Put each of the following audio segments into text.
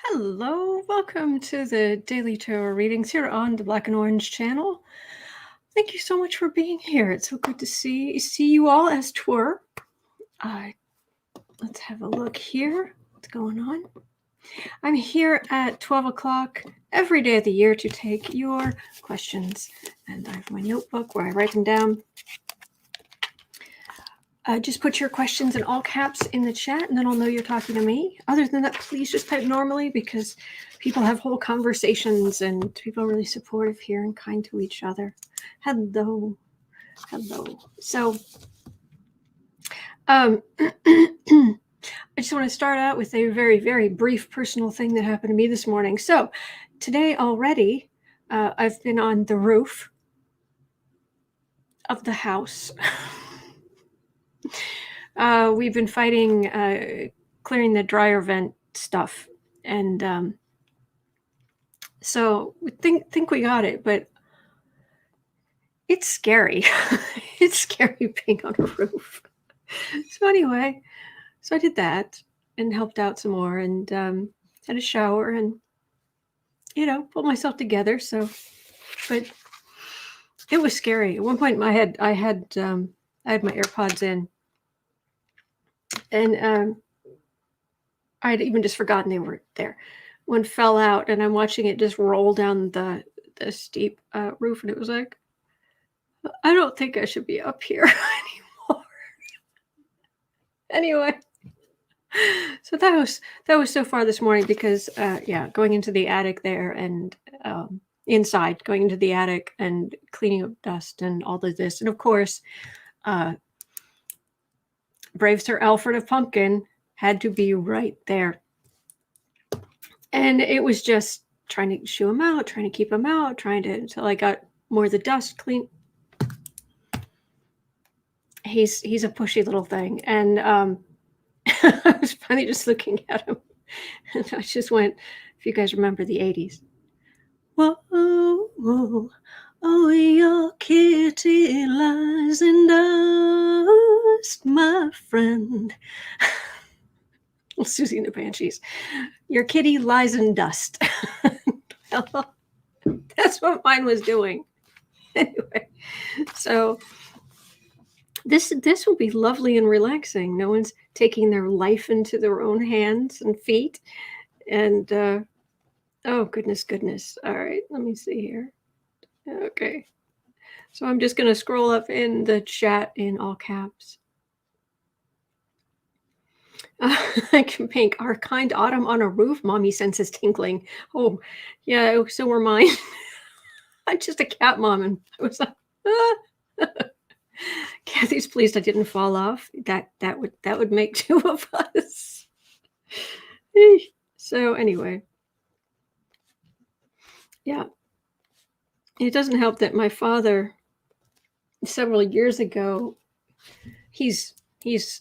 Hello, welcome to the Daily Tarot readings here on the Black and Orange channel. Thank you so much for being here. It's so good to see you all as twere. Let's have a look here. What's going on? I'm here at 12 o'clock every day of the year to take your questions. And I have my notebook where I write them down. Just put your questions in all caps in the chat, and then I'll know you're talking to me. Other than that, please just type normally, because people have whole conversations and people are really supportive here and kind to each other. Hello. So, I just want to start out with a very, very brief personal thing that happened to me this morning. So, today already, I've been on the roof of the house. We've been fighting clearing the dryer vent stuff, and so we think we got it, but it's scary. It's scary being on a roof. So anyway, I did that and helped out some more, and had a shower and pulled myself together. So, but it was scary. At one point, I had my AirPods in. And I'd even just forgotten they were there. One fell out, and I'm watching it just roll down the steep roof, and it was like, I don't think I should be up here anymore. Anyway, so that was so far this morning, because going into the attic there, and inside, going into the attic and cleaning up dust and all of this, and of course, brave Sir Alfred of Pumpkin had to be right there. And it was just trying to shoo him out, trying to keep him out, until I got more of the dust clean. He's a pushy little thing. And I was finally just looking at him. And I just went, if you guys remember the 80s. Whoa, whoa, oh, your kitty lies in dust, my friend. Susie and the Banshees. Your kitty lies in dust. That's what mine was doing. Anyway, so this will be lovely and relaxing. No one's taking their life into their own hands and feet. And oh, goodness. All right, let me see here. Okay. So I'm just going to scroll up in the chat in all caps. I can paint our kind autumn on a roof. Mommy senses tinkling. Oh, yeah, so were mine. I'm just a cat mom, and I was like, Kathy's pleased I didn't fall off. That would make two of us. So anyway, yeah. It doesn't help that my father, several years ago, he's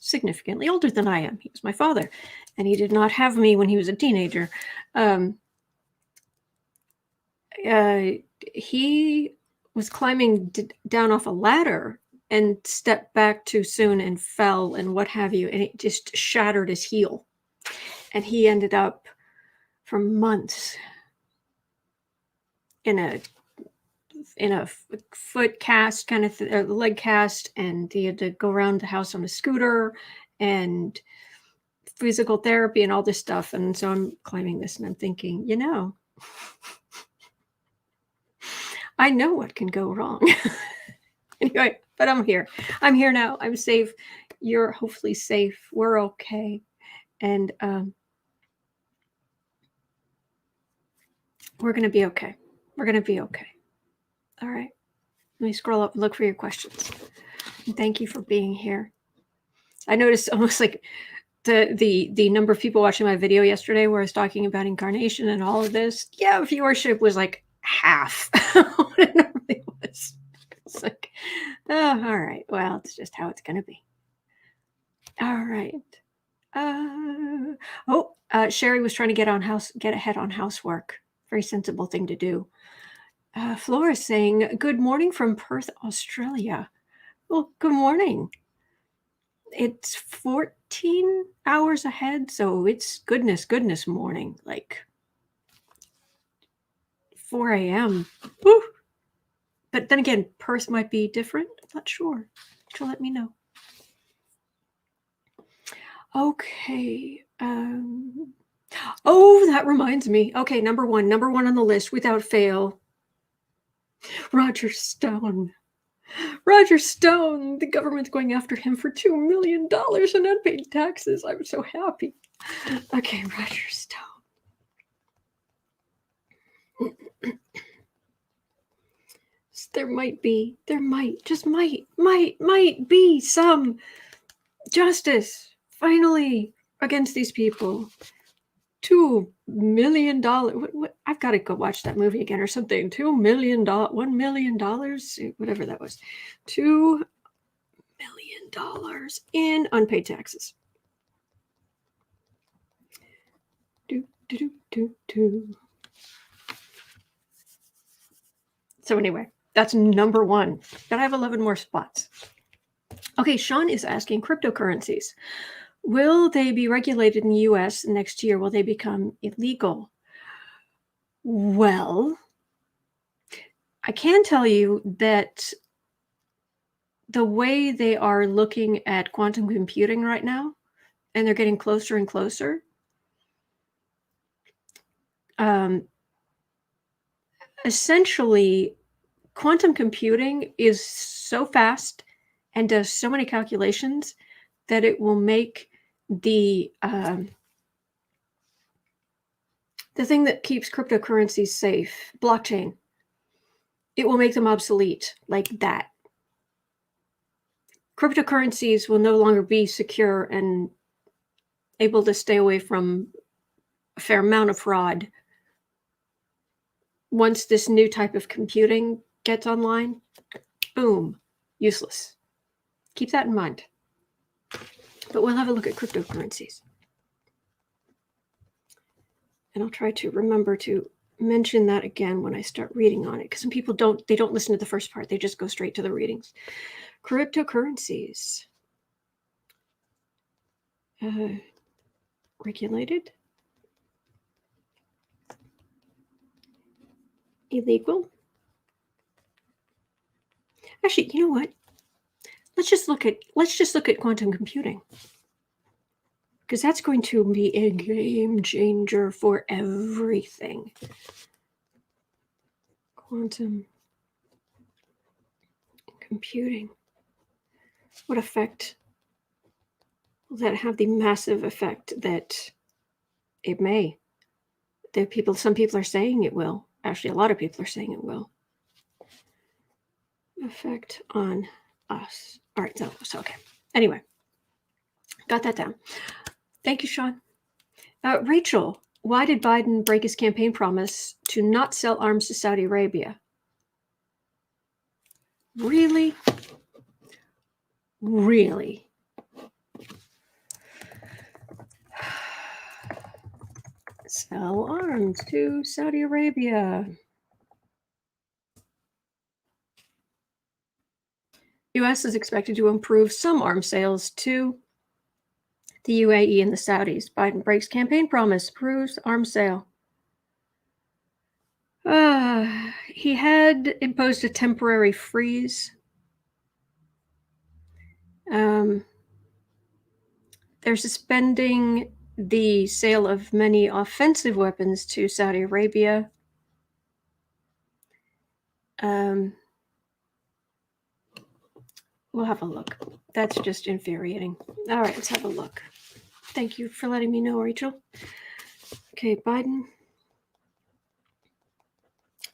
significantly older than I am. He was my father, and he did not have me when he was a teenager. He was climbing down off a ladder and stepped back too soon and fell and what have you, and it just shattered his heel. And he ended up for months in a foot cast, kind of leg cast, and he had to go around the house on a scooter and physical therapy and all this stuff. And so I'm climbing this, and I'm thinking, I know what can go wrong. Anyway, but I'm here now. I'm safe. You're hopefully safe. We're okay. And we're going to be okay. All right. Let me scroll up and look for your questions. And thank you for being here. I noticed almost like the number of people watching my video yesterday where I was talking about incarnation and all of this. Yeah, viewership was like half what it normally was. It's like, oh, all right. Well, it's just how it's going to be. All right. Sherry was trying to get ahead on housework. Very sensible thing to do. Flora is saying, good morning from Perth, Australia. Well, good morning. It's 14 hours ahead, so it's goodness morning. Like, 4 a.m. Woo! But then again, Perth might be different. I'm not sure. So let me know. Okay. Oh, that reminds me. Okay, number one on the list without fail. Roger Stone. Roger Stone. The government's going after him for $2 million in unpaid taxes. I'm so happy. Okay, Roger Stone. There might be some justice finally against these people. $2 million. What? I've got to go watch that movie again or something. $2 million, $1 million, whatever that was. $2 million in unpaid taxes. So anyway, that's number one. But I have 11 more spots. Okay, Sean is asking cryptocurrencies. Will they be regulated in the US next year? Will they become illegal? Well, I can tell you that the way they are looking at quantum computing right now, and they're getting closer and closer, essentially, quantum computing is so fast and does so many calculations that it will make the thing that keeps cryptocurrencies safe, blockchain, it will make them obsolete like that. Cryptocurrencies will no longer be secure and able to stay away from a fair amount of fraud. Once this new type of computing gets online, boom, useless. Keep that in mind. But we'll have a look at cryptocurrencies. And I'll try to remember to mention that again when I start reading on it, because some people don't listen to the first part. They just go straight to the readings. Cryptocurrencies. Regulated. Illegal. Actually, you know what? Let's just look at quantum computing, because that's going to be a game changer for everything. Quantum computing. What effect will that have? The massive effect that it may. Some people are saying it will. Actually, a lot of people are saying it will. Effect on us. All right, so okay. Anyway, got that down. Thank you, Sean. Rachel, why did Biden break his campaign promise to not sell arms to Saudi Arabia? Really? Really? Sell arms to Saudi Arabia. U.S. is expected to improve some arms sales to the UAE and the Saudis. Biden breaks campaign promise, proves arms sale. He had imposed a temporary freeze. They're suspending the sale of many offensive weapons to Saudi Arabia. We'll have a look. That's just infuriating. All right, let's have a look. Thank you for letting me know, Rachel. Okay, Biden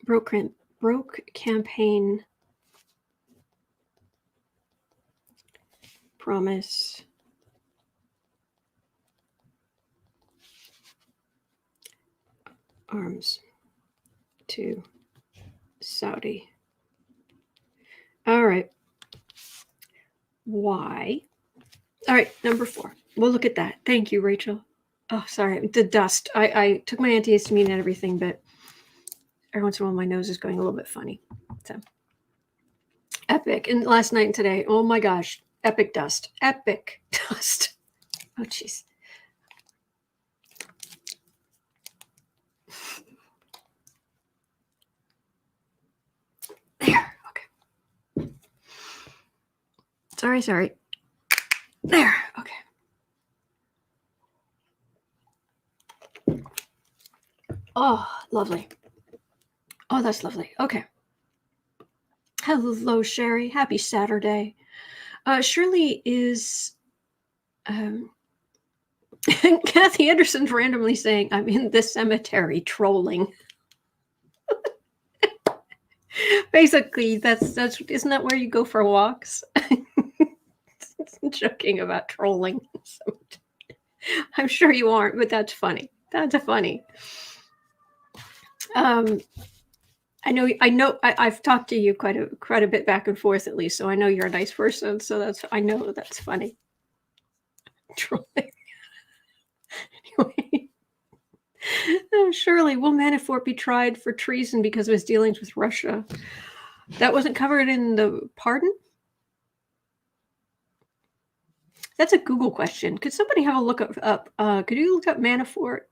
broke campaign promise. Arms to Saudi. All right. Why? All right, number 4. We'll look at that. Thank you, Rachel. Oh, sorry, the dust. I took my antihistamine and everything, but every once in a while my nose is going a little bit funny. So epic. And last night and today, oh my gosh, epic dust. Epic dust. Oh, jeez. Sorry. There. Okay. Oh, lovely. Oh, that's lovely. Okay. Hello, Sherry. Happy Saturday. Shirley is... Kathy Anderson's randomly saying, I'm in the cemetery trolling. Basically, that's isn't that where you go for walks? Joking about trolling. I'm sure you aren't, but that's funny. That's funny. I know. I've talked to you quite a bit back and forth, at least, so I know you're a nice person. So I know that's funny. Trolling. Anyway, Shirley, will Manafort be tried for treason because of his dealings with Russia? That wasn't covered in the pardon? That's a Google question. Could somebody have a look up? Could you look up Manafort?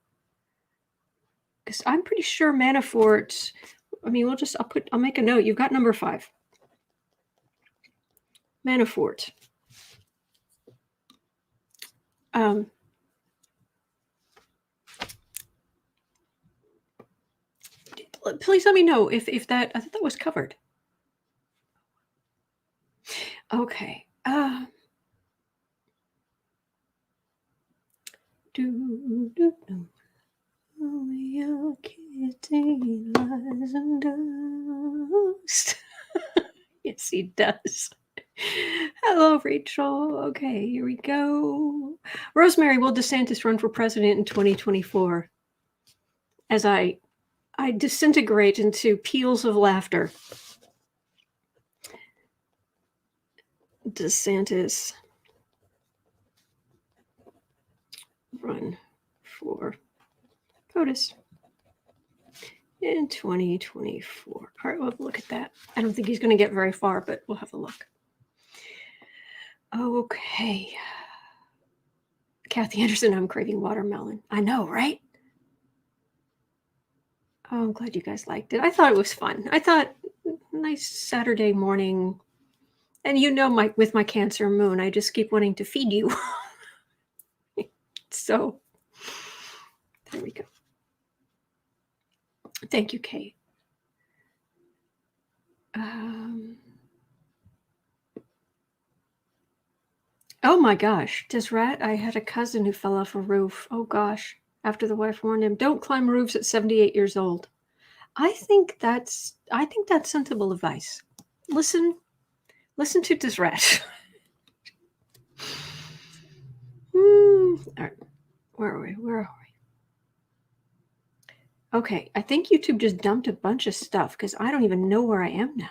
Because I'm pretty sure Manafort. I mean, I'll make a note. You've got number 5. Manafort. Please let me know if that, I thought that was covered. Okay. Your kitty lies and dust. Yes, he does. Hello, Rachel. Okay, here we go. Rosemary, will DeSantis run for president in 2024? As I disintegrate into peals of laughter. DeSantis run for POTUS in 2024. All right, we'll have a look at that. I don't think he's going to get very far, but we'll have a look. Okay. Kathy Anderson, I'm craving watermelon. I know, right? Oh, I'm glad you guys liked it. I thought it was fun. I thought nice Saturday morning. And with my Cancer moon, I just keep wanting to feed you. So there we go. Thank you, Kate. Oh my gosh, Desrat, I had a cousin who fell off a roof. Oh gosh, after the wife warned him, don't climb roofs at 78 years old. I think that's sensible advice. Listen to Desrat. All right, where are we? Okay, I think YouTube just dumped a bunch of stuff because I don't even know where I am now.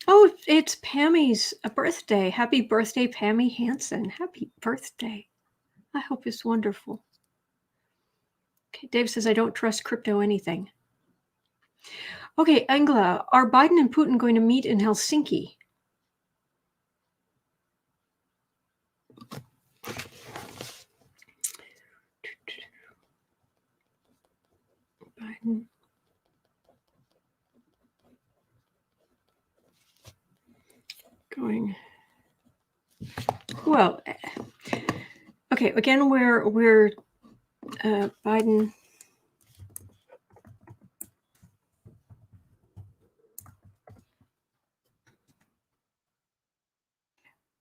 Oh, it's Pammy's birthday. Happy birthday, Pammy Hansen. Happy birthday. I hope it's wonderful. Okay, Dave says, I don't trust crypto anything. Okay, Angela, are Biden and Putin going to meet in Helsinki? Biden. Going. Well, okay, again, we're Biden.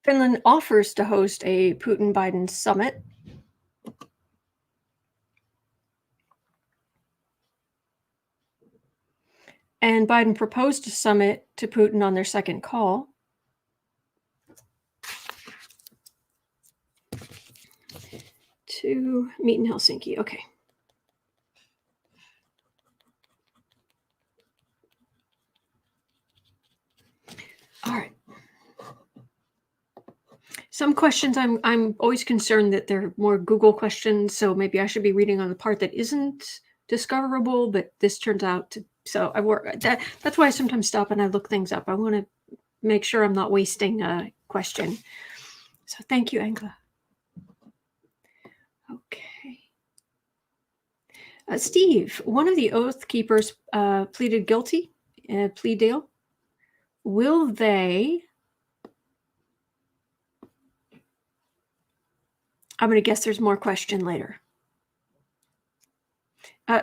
Finland offers to host a Putin-Biden summit. And Biden proposed a summit to Putin on their second call. To meet in Helsinki. Okay. All right. Some questions I'm always concerned that they're more Google questions, so maybe I should be reading on the part that isn't discoverable, but this turns out to, so I work that's why I sometimes stop and I look things up. I want to make sure I'm not wasting a question. So thank you, Angela. Okay. Steve, one of the Oath Keepers pleaded guilty, plea deal. Will they... I'm going to guess there's more question later.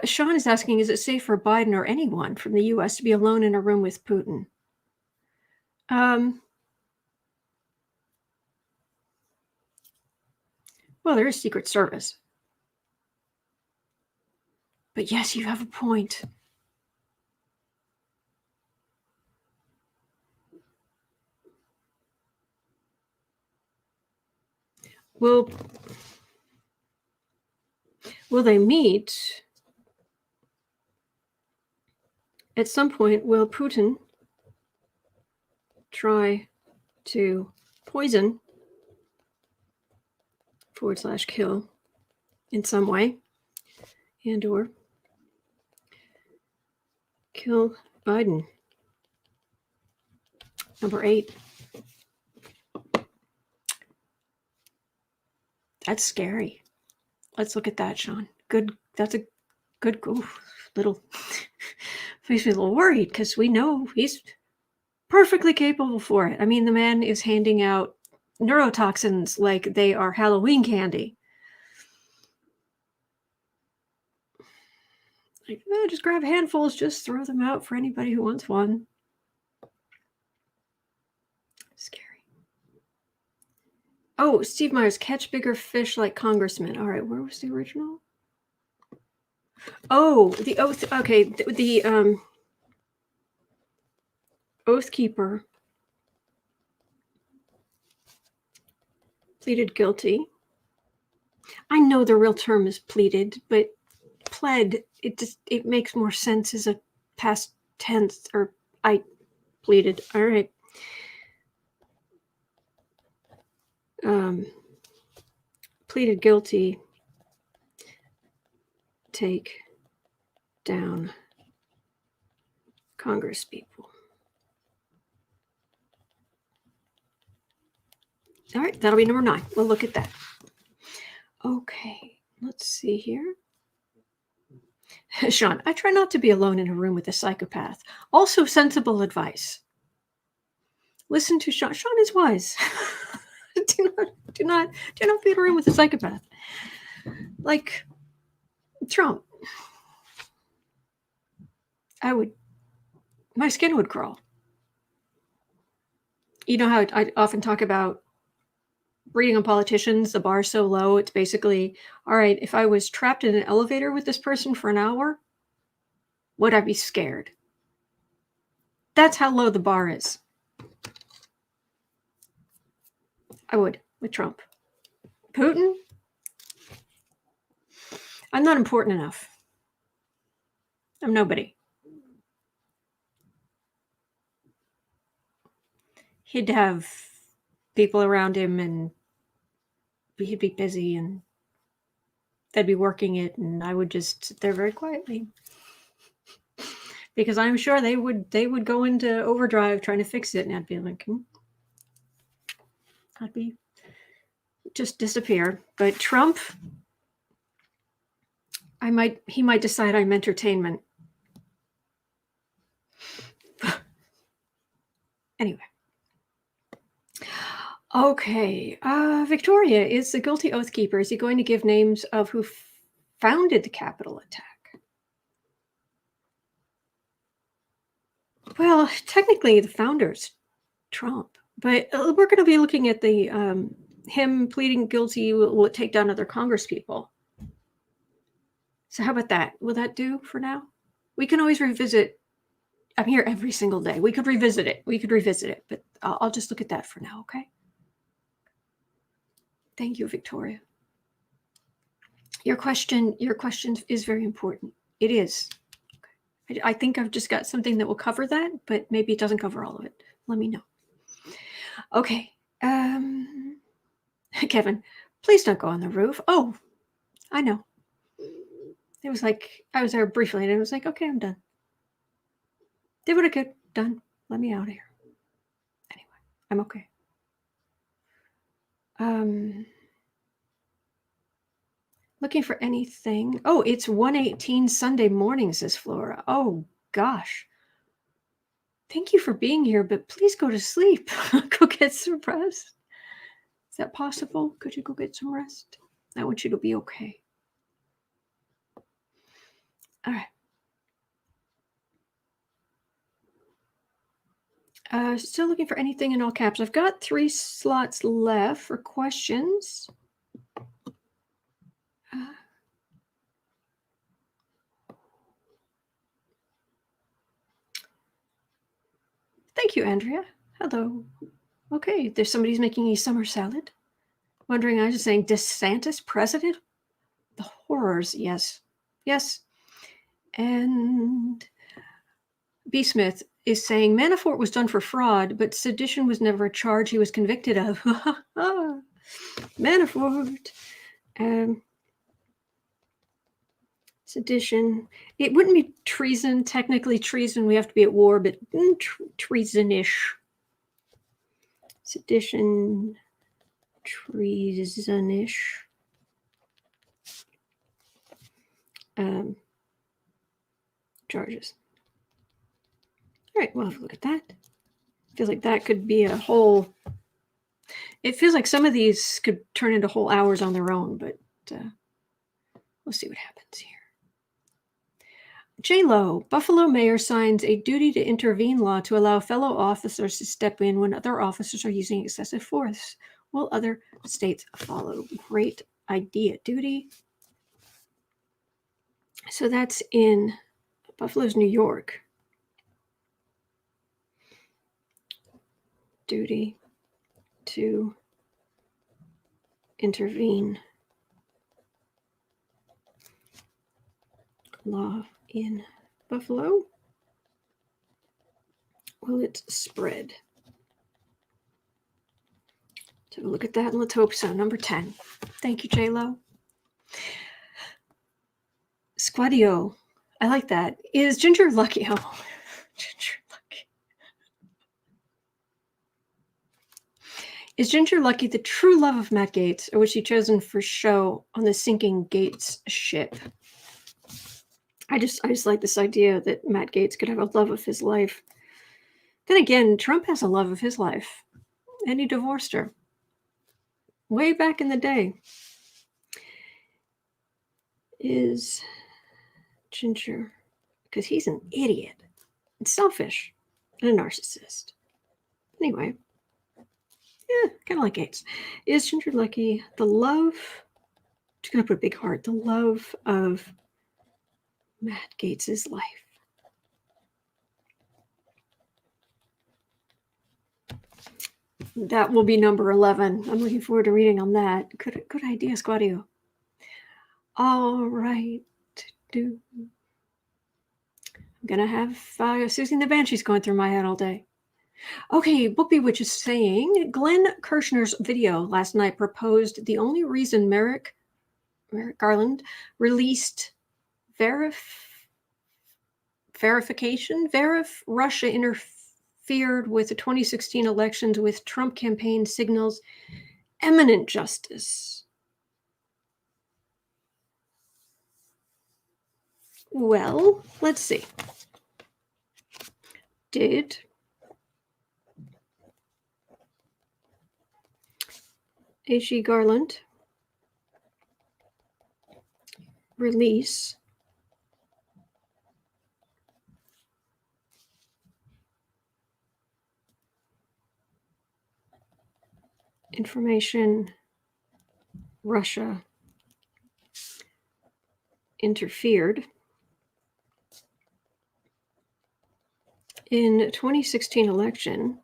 Sean is asking, is it safe for Biden or anyone from the U.S. to be alone in a room with Putin? Well, there is Secret Service. But yes, you have a point. Will they meet at some point? Will Putin try to poison / kill in some way, and or kill Biden? Number 8. That's scary. Let's look at that, Sean. Good. That's a good little makes me a little worried because we know he's perfectly capable for it. I mean, the man is handing out neurotoxins like they are Halloween candy. Like, just grab handfuls, just throw them out for anybody who wants one. Scary. Oh, Steve Myers, catch bigger fish like congressmen. All right, where was the original? Oh, the oath. Okay, the Oath Keeper pleaded guilty. I know the real term is pleaded, but pled, it makes more sense as a past tense, or I pleaded. All right. Pleaded guilty. Take down congresspeople. All right, that'll be number 9. We'll look at that. Okay, let's see here. Sean, I try not to be alone in a room with a psychopath. Also, sensible advice. Listen to Sean. Sean is wise. do not be in a room with a psychopath. Like Trump. My skin would crawl. You know how I often talk about reading on politicians, the bar's so low, it's basically, all right, if I was trapped in an elevator with this person for an hour, would I be scared? That's how low the bar is. I would, with Trump. Putin? I'm not important enough. I'm nobody. He'd have people around him and he'd be busy and they'd be working it, and I would just sit there very quietly. Because I'm sure they would go into overdrive trying to fix it, and I'd be like, I'd be just disappear. But Trump, he might decide I'm entertainment. Anyway. Okay. Victoria, is the guilty oath keeper, is he going to give names of who founded the Capitol attack? Well, technically the founder's Trump, but we're going to be looking at the him pleading guilty will take down other congresspeople. So how about that? Will that do for now? We can always revisit. I'm here every single day. We could revisit it, but I'll just look at that for now, okay? Thank you, Victoria. Your question is very important. It is. Okay. I think I've just got something that will cover that, but maybe it doesn't cover all of it. Let me know. Okay. Kevin, please don't go on the roof. Oh, I know. It was like, I was there briefly and it was like, okay, I'm done. Did what I could. Done. Let me out of here. Anyway, I'm okay. Looking for anything. Oh, it's 1:18 Sunday morning, says Flora. Oh, gosh. Thank you for being here, but please go to sleep. Go get some rest. Is that possible? Could you go get some rest? I want you to be okay. All right. Still looking for anything in all caps. I've got 3 slots left for questions. Thank you, Andrea. Hello. Okay, there's somebody's making a summer salad. Wondering, I was just saying, DeSantis president? The horrors, yes. Yes. And B. Smith is saying Manafort was done for fraud, but sedition was never a charge he was convicted of. Manafort. Sedition. It wouldn't be treason. Technically treason. We have to be at war, but treasonish. Sedition. Treasonish. Charges. All right, we'll have a look at that. Feels like that could be a whole. It feels like some of these could turn into whole hours on their own, but we'll see what happens here. J-Lo, Buffalo mayor signs a duty to intervene law to allow fellow officers to step in when other officers are using excessive force. Will other states follow? Great idea. Duty. So that's in Buffalo's New York. Duty to intervene. Law in Buffalo. Will it spread? Let's have a look at that and let's hope so. Number 10. Thank you, J-Lo. Squadio. I like that. Is Ginger Luckey? Oh, Ginger Luckey. Is Ginger Luckey the true love of Matt Gaetz, or was she chosen for show on the sinking Gaetz ship? I just like this idea that Matt Gaetz could have a love of his life. Then again, Trump has a love of his life, and he divorced her way back in the day. Is Ginger, because he's an idiot and selfish and a narcissist. Anyway, yeah, kind of like Gaetz. Is Ginger Luckey the love? Just gonna put a big heart. The love of Matt Gaetz's life. That will be number 11. I'm looking forward to reading on that. Good idea, Squadio. All right. I'm going to have Susie and the Banshees going through my head all day. Okay, Book Bewitch is saying, Glenn Kirshner's video last night proposed the only reason Merrick Garland released Russia interfered with the 2016 elections with Trump campaign signals imminent justice. Well, let's see. Did H.E. Garland release information Russia interfered in 2016 election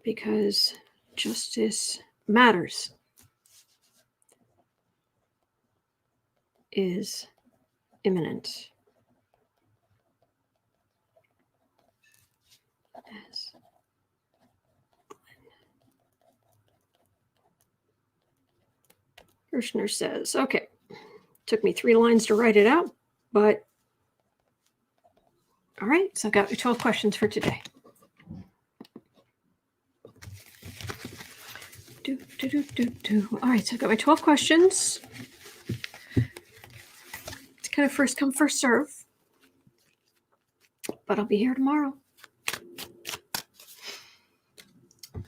because justice matters is imminent. As Kirshner says, okay, took me 3 lines to write it out, but all right, so I've got 12 questions for today. All right, so I've got my 12 questions. It's kind of first come, first serve. But I'll be here tomorrow. Okay.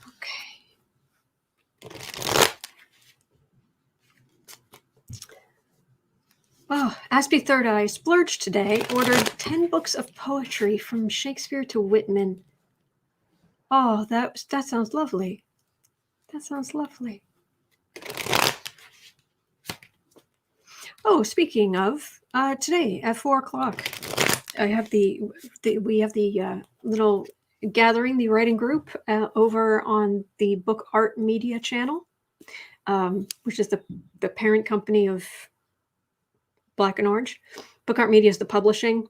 Oh, Aspie Third Eye splurged today. Ordered 10 books of poetry from Shakespeare to Whitman. Oh, that sounds lovely. That sounds lovely. Oh, speaking of, today at 4:00, I have we have the little gathering, the writing group over on the Book Art Media channel, which is the parent company of Black and Orange. Book Art Media is the publishing,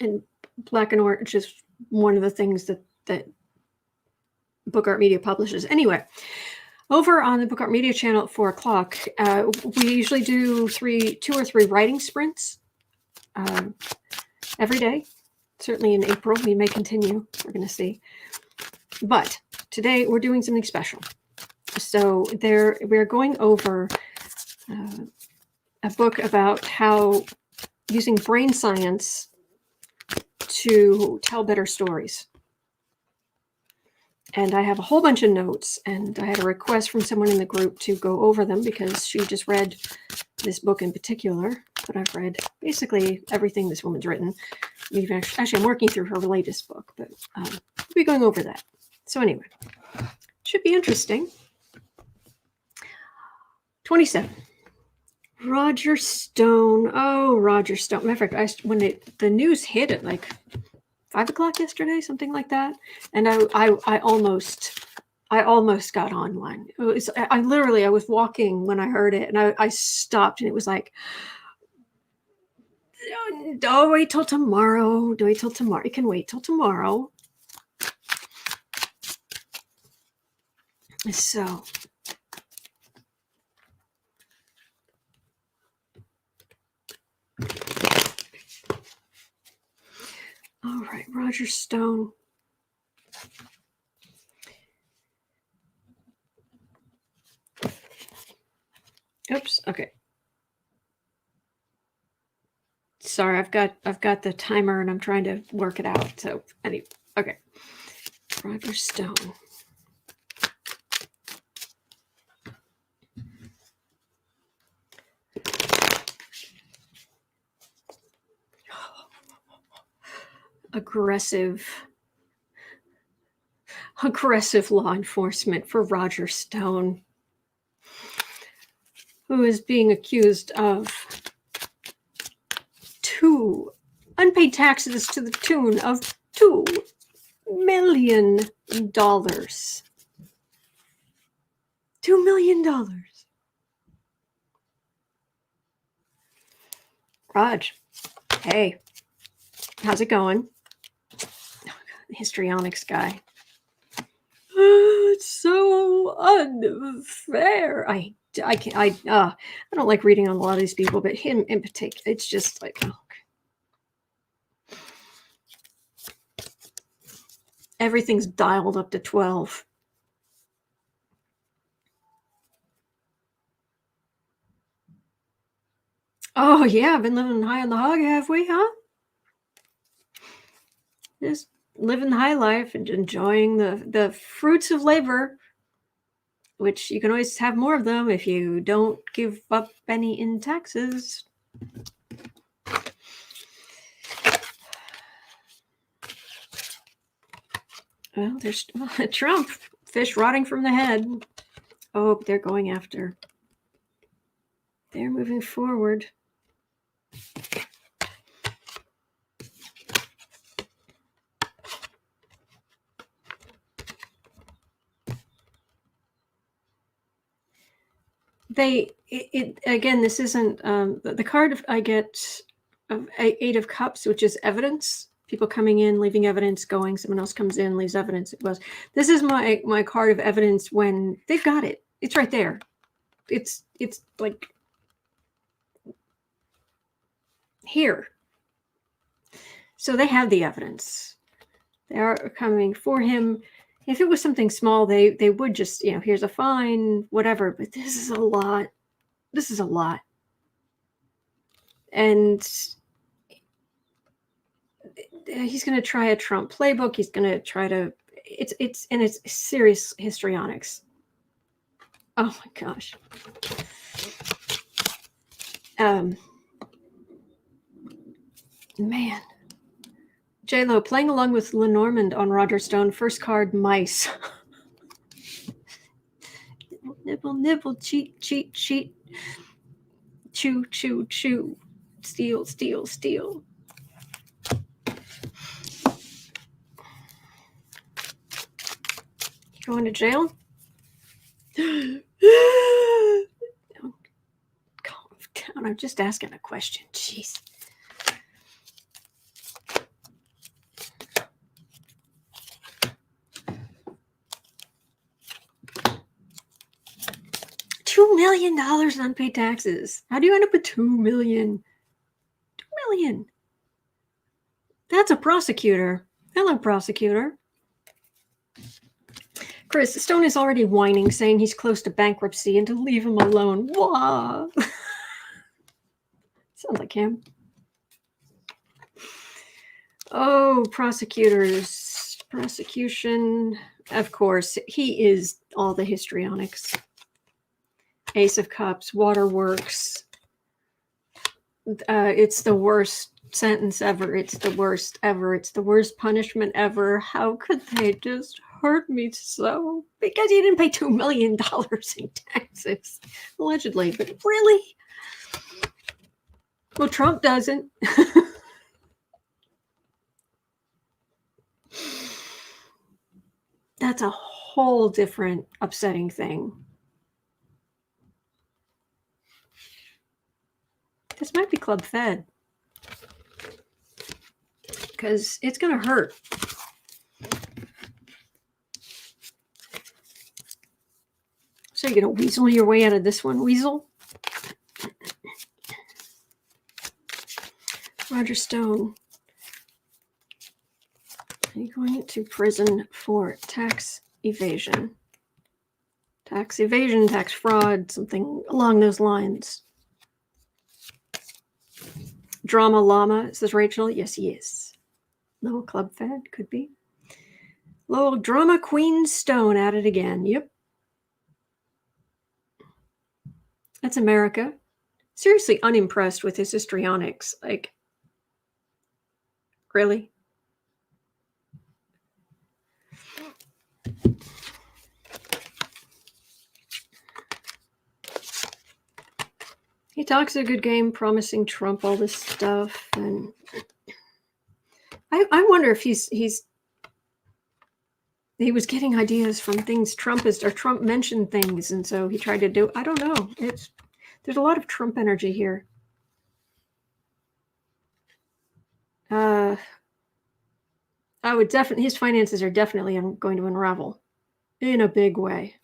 and Black and Orange is one of the things that Book Art Media publishes. Anyway, over on the Book Art Media channel at 4:00, we usually do 2 or 3 writing sprints every day. Certainly in April, we may continue. We're going to see. But today we're doing something special. So we're going over a book about how using brain science to tell better stories. And I have a whole bunch of notes, and I had a request from someone in the group to go over them because she just read this book in particular. But I've read basically everything this woman's written. Actually, I'm working through her latest book, but we'll be going over that. So anyway, should be interesting. 27. Roger Stone. Oh, Roger Stone. Matter of fact, when the news hit at like 5:00 yesterday, something like that, and I almost got online. It was, I was walking when I heard it, and I stopped, and it was like, don't wait till tomorrow. Don't wait till tomorrow. You can wait till tomorrow. So. All right, Roger Stone. Oops. Okay. Sorry, I've got the timer and I'm trying to work it out. So anyway, okay. Roger Stone. Aggressive law enforcement for Roger Stone, who is being accused of 2 unpaid taxes to the tune of $2 million. $2 million. Raj, hey, how's it going? Histrionics guy. It's so unfair. I don't like reading on a lot of these people, but him in particular, it's just like, oh. Everything's dialed up to 12. Oh yeah, I've been living high on the hog, have we, huh? Just living the high life and enjoying the fruits of labor, which you can always have more of them if you don't give up any in taxes. Well, there's Trump, fish rotting from the head. Oh, they're going after. They're moving forward. Again, this isn't the card I get of 8 of Cups, which is evidence. People coming in, leaving evidence, going. Someone else comes in, leaves evidence. This is my card of evidence when they've got it. It's right there. It's like here. So they have the evidence. They are coming for him. If it was something small, they would just, here's a fine, whatever. But this is a lot. This is a lot. And he's going to try a Trump playbook. He's going to try to, it's serious histrionics. Oh my gosh. Man. J-Lo playing along with Lenormand on Roger Stone. First card, mice. Nibble, nibble, cheat, cheat, cheat. Chew, chew, chew. Steal, steal, steal. You going to jail? Calm down. I'm just asking a question. Jeez. $2 million in unpaid taxes. How do you end up with $2 million? $2 million. That's a prosecutor. Hello, prosecutor. Chris, Stone is already whining, saying he's close to bankruptcy and to leave him alone. Wah. Sounds like him. Oh, prosecutors. Prosecution. Of course, he is all the histrionics. Ace of Cups, Waterworks. It's the worst sentence ever. It's the worst ever. It's the worst punishment ever. How could they just hurt me so? Because you didn't pay $2 million in taxes, allegedly. But really? Well, Trump doesn't. That's a whole different upsetting thing. This might be Club Fed. Because it's going to hurt. So you're going to weasel your way out of this one, weasel? Roger Stone. Are you going to prison for tax evasion? Tax evasion, tax fraud, something along those lines. Drama Llama, says Rachel. Yes, he is. Little Club Fed, could be. Little Drama Queen Stone at it again. Yep. That's America. Seriously unimpressed with his histrionics. Like, really? He talks a good game, promising Trump all this stuff, and I wonder if he was getting ideas from things Trump mentioned things, and so he tried to do. I don't know. There's a lot of Trump energy here. I would definitely. His finances are definitely going to unravel in a big way.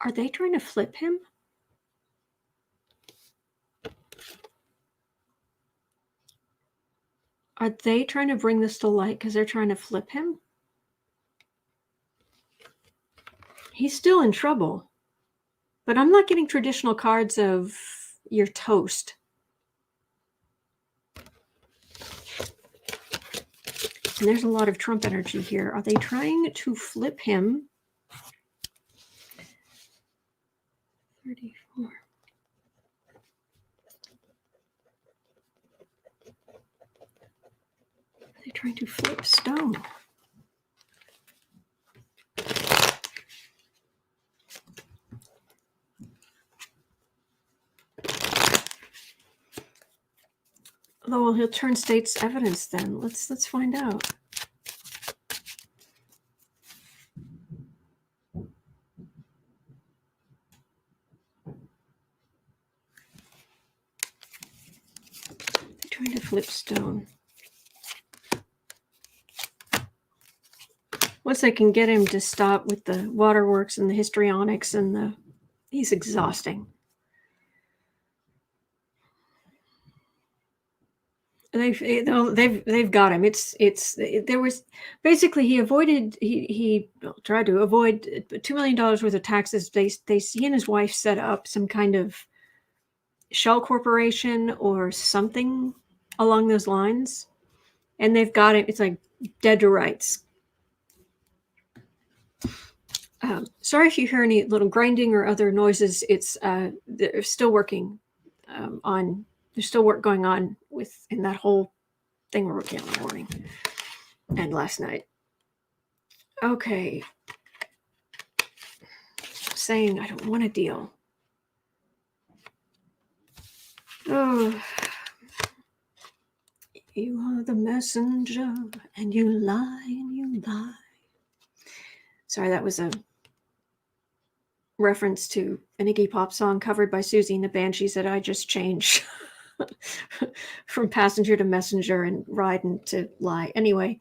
Are they trying to flip him? Are they trying to bring this to light because they're trying to flip him? He's still in trouble. But I'm not getting traditional cards of your toast. And there's a lot of Trump energy here. Are they trying to flip him? 34. Are they trying to flip Stone? Oh, well, he'll turn state's evidence then. Let's find out. They're trying to flip Stone. Once they can get him to stop with the waterworks and the histrionics and he's exhausting. They've got him. There was basically he tried to avoid $2 million worth of taxes. He and his wife set up some kind of shell corporation or something along those lines, and they've got him. It's like dead to rights. Sorry if you hear any little grinding or other noises. It's they're still working on. There's still work going on in that whole thing we're working on in the morning and last night. Okay. Saying I don't want a deal. Oh, you are the messenger, and you lie and you lie. Sorry, that was a reference to an Iggy Pop song covered by Susie and the Banshees that I just changed from passenger to messenger and riding to lie. Anyway,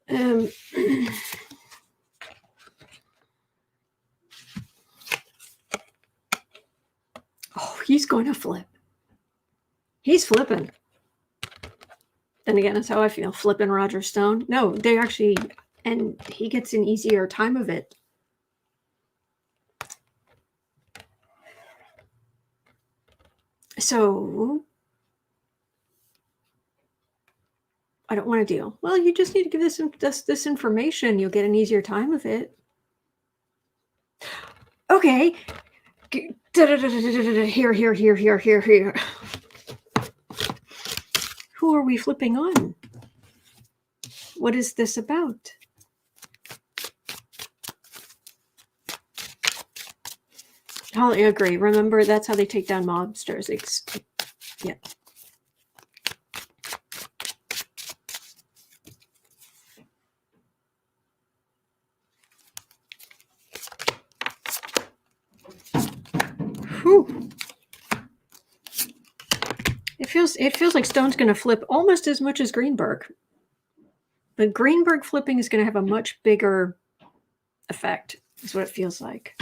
oh, he's going to flip. He's flipping. Then again, that's how I feel. Flipping Roger Stone. No, they actually, and he gets an easier time of it. So, I don't want a deal. Well, you just need to give this information. You'll get an easier time of it. Okay. Here. Who are we flipping on? What is this about? I agree. Remember, that's how they take down mobsters. Yeah. Whew. It feels like Stone's going to flip almost as much as Greenberg. But Greenberg flipping is going to have a much bigger effect, is what it feels like.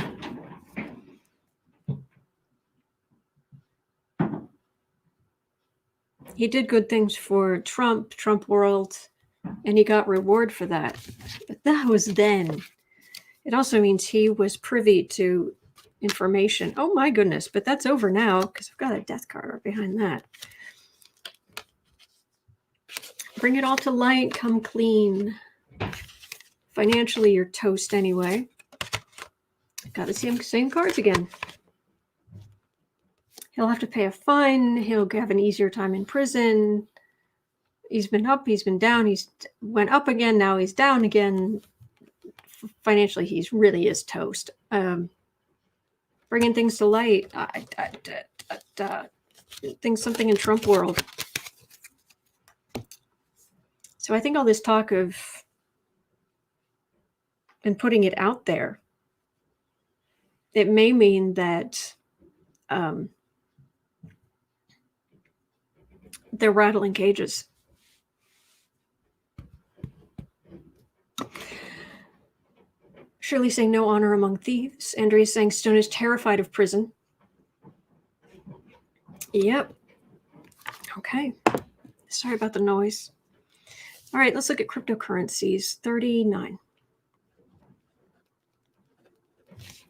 He did good things for Trump world, and he got reward for that. But that was then. It also means he was privy to information. Oh my goodness, but that's over now because I've got a death card right behind that. Bring it all to light, come clean. Financially, you're toast anyway. Got the same cards again. He'll have to pay a fine. He'll have an easier time in prison. He's been up, he's been down. He's went up again, now he's down again. Financially, he's really is toast. Bringing things to light. Something in Trump world. So I think all this talk of and putting it out there, it may mean that they're rattling cages. Shirley saying no honor among thieves. Andrea saying Stone is terrified of prison. Yep. Okay. Sorry about the noise. All right, let's look at cryptocurrencies. 39.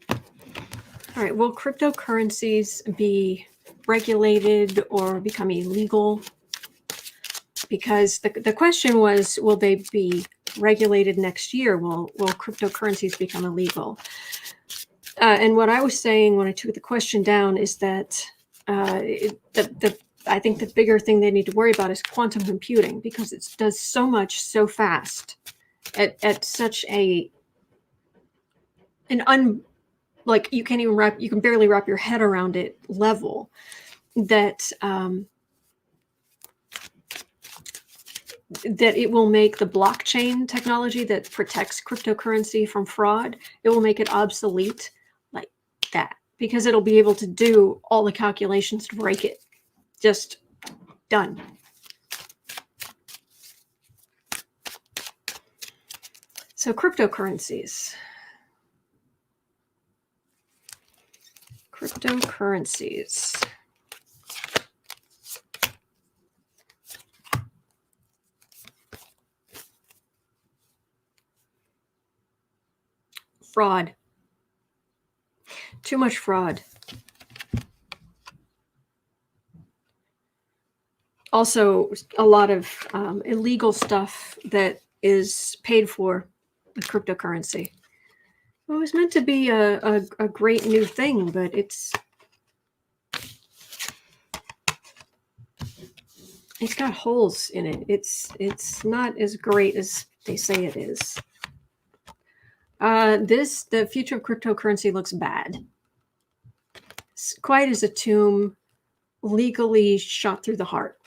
All right, will cryptocurrencies be regulated or become illegal? Because the question was, will they be regulated next year? Will cryptocurrencies become illegal? And what I was saying when I took the question down is that I think the bigger thing they need to worry about is quantum computing, because it does so much so fast at such like you can barely wrap your head around it level that that it will make the blockchain technology that protects cryptocurrency from fraud, it will make it obsolete like that, because it'll be able to do all the calculations to break it. Just done. So cryptocurrencies. Fraud. Too much fraud. Also, a lot of illegal stuff that is paid for with cryptocurrency. It was meant to be a great new thing, but it's got holes in it. It's not as great as they say it is. The future of cryptocurrency looks bad. It's quiet as a tomb, legally shot through the heart.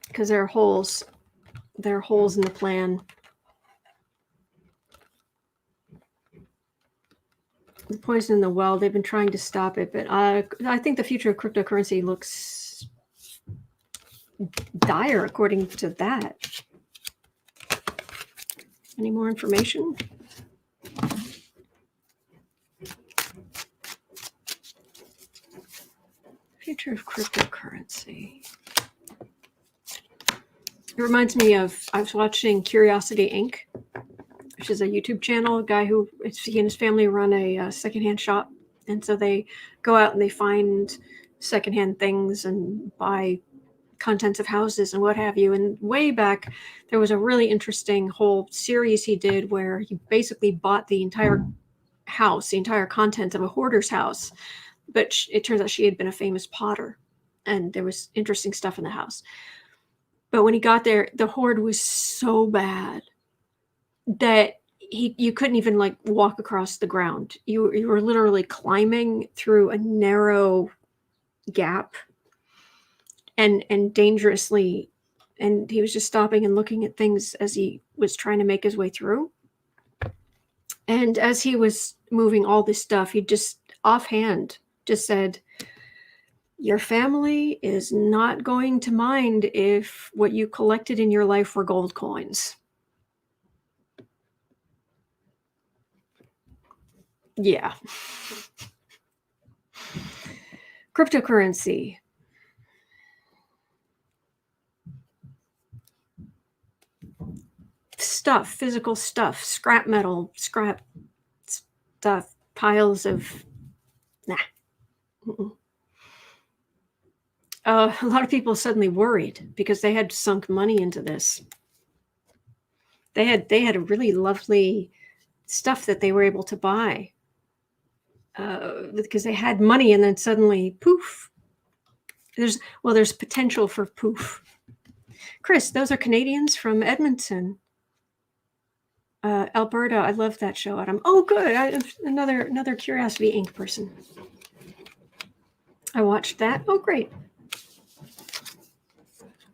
Because there are holes. There are holes in the plan. The poison in the well, they've been trying to stop it, but I think the future of cryptocurrency looks dire according to that. Any more information? Future of cryptocurrency. It reminds me of, I was watching Curiosity Inc., which is a YouTube channel. A guy who, he and his family run a secondhand shop. And so they go out and they find secondhand things and buy contents of houses and what have you. And way back, there was a really interesting whole series he did where he basically bought the entire house, the entire contents of a hoarder's house. But it turns out she had been a famous potter and there was interesting stuff in the house. But when he got there, the hoard was so bad that you couldn't even like walk across the ground. You were literally climbing through a narrow gap and dangerously, and he was just stopping and looking at things as he was trying to make his way through. And as he was moving all this stuff, he just offhand just said, your family is not going to mind if what you collected in your life were gold coins. Yeah. Cryptocurrency. Stuff, physical stuff, scrap metal, scrap stuff, piles of, nah. Mm-mm. A lot of people suddenly worried because they had sunk money into this. They had a really lovely stuff that they were able to buy because they had money, and then suddenly poof. There's potential for poof. Chris, those are Canadians from Edmonton, Alberta. I love that show, Adam. Oh, good. Another Curiosity Inc. person. I watched that. Oh, great.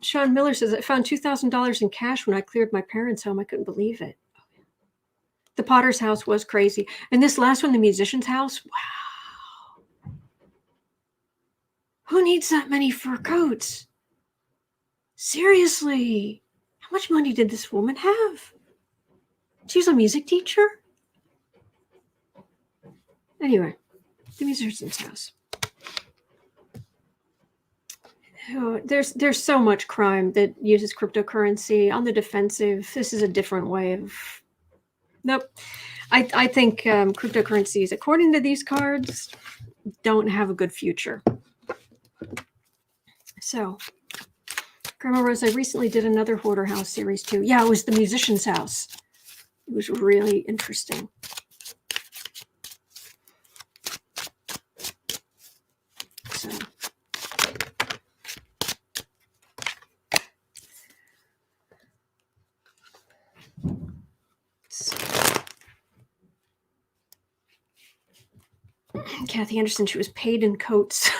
Sean Miller says, I found $2,000 in cash when I cleared my parents' home. I couldn't believe it. The Potter's house was crazy. And this last one, the musician's house, wow. Who needs that many fur coats? Seriously. How much money did this woman have? She's a music teacher? Anyway, the musician's house. Oh, there's so much crime that uses cryptocurrency on the defensive. This is a different way of. Nope. I think cryptocurrencies, according to these cards, don't have a good future. So, Grandma Rose, I recently did another Hoarder House series too. Yeah, it was the musician's house. It was really interesting. So. Kathy Anderson, she was paid in coats.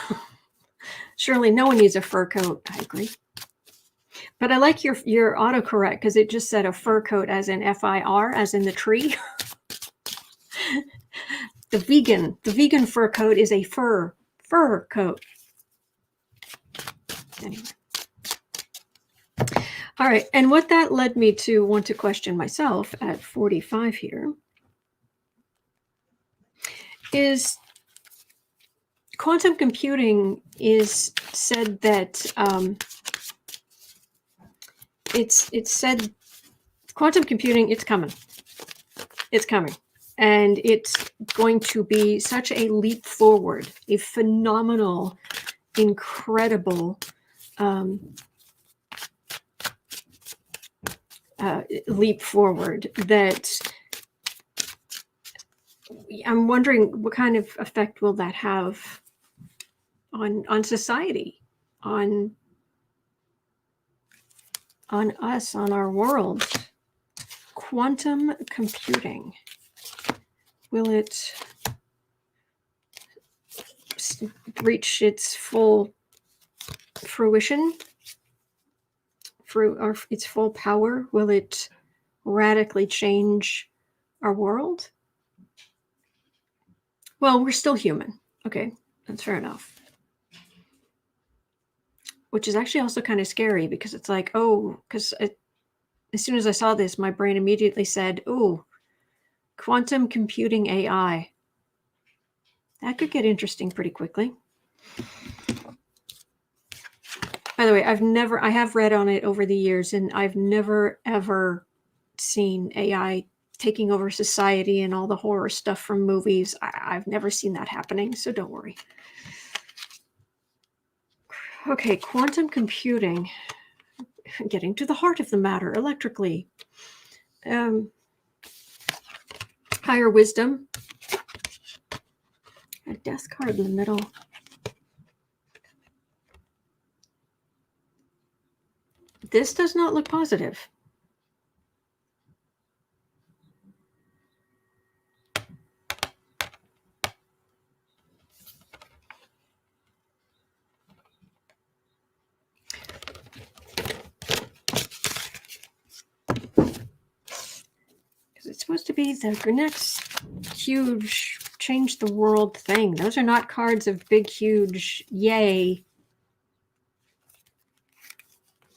Surely no one needs a fur coat. I agree. But I like your autocorrect because it just said a fur coat as in FIR, as in the tree. The vegan fur coat is a fur coat. Anyway. All right. And what that led me to want to question myself at 45 here is quantum computing is said that it's said quantum computing, it's coming. It's coming. And it's going to be such a leap forward, a phenomenal, incredible leap forward that I'm wondering what kind of effect will that have on society, on us, on our world. Quantum computing. Will it reach its full fruition, its full power? Will it radically change our world? Well, we're still human. Okay, that's fair enough. Which is actually also kind of scary because it's like, because as soon as I saw this, my brain immediately said, quantum computing AI. That could get interesting pretty quickly. By the way, I have read on it over the years, and I've never, ever seen AI taking over society and all the horror stuff from movies. I've never seen that happening, so don't worry. Okay, quantum computing. Getting to the heart of the matter electrically. Higher wisdom. A death card in the middle. This does not look positive. Because it's supposed to be the next huge change the world thing. Those are not cards of big, huge, yay.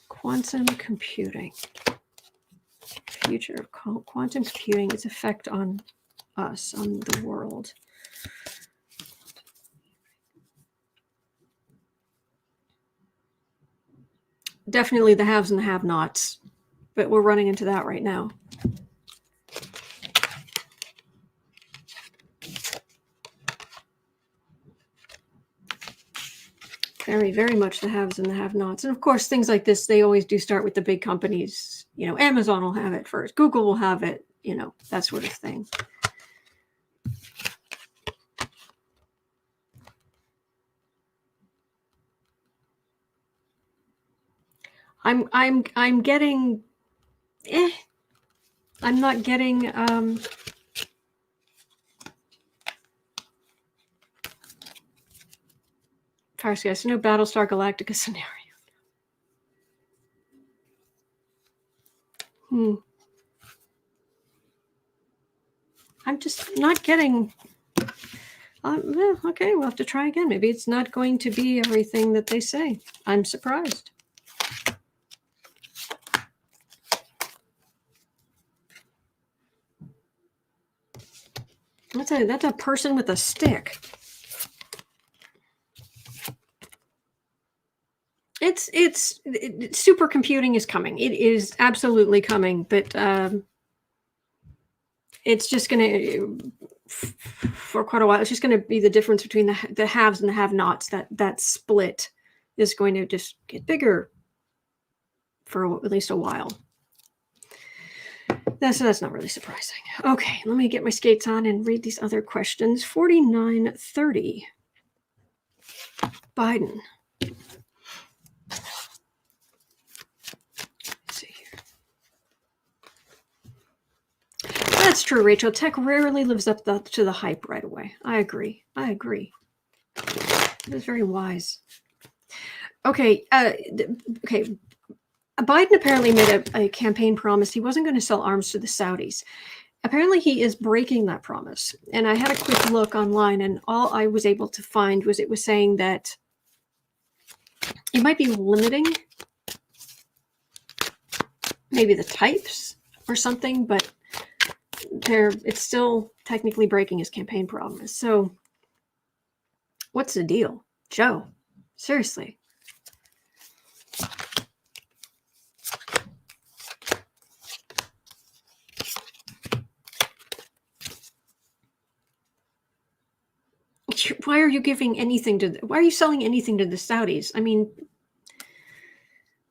Quantum computing. Future of quantum computing, its effect on us, on the world. Definitely the haves and the have-nots, but we're running into that right now. Very, very much the haves and the have-nots. And of course, things like this, they always do start with the big companies. Amazon will have it first. Google will have it, that sort of thing. I'm getting, I'm not getting, Fire Sky, so no Battlestar Galactica scenario. I'm just not getting. Okay, we'll have to try again. Maybe it's not going to be everything that they say. I'm surprised. That's a person with a stick. It's supercomputing is coming. It is absolutely coming, but it's just going to, for quite a while, it's just going to be the difference between the haves and the have-nots. That split is going to just get bigger for at least a while. That's not really surprising. Okay, let me get my skates on and read these other questions. 4930. Biden. That's true, Rachel. Tech rarely lives up to the hype right away. I agree. It is very wise. Okay. Okay. Biden apparently made a campaign promise. He wasn't going to sell arms to the Saudis. Apparently, he is breaking that promise. And I had a quick look online, and all I was able to find was it was saying that it might be limiting maybe the types or something, but it's still technically breaking his campaign promise. So what's the deal, Joe? Seriously. why are you giving anything to? Why are you selling anything to the Saudis? I mean,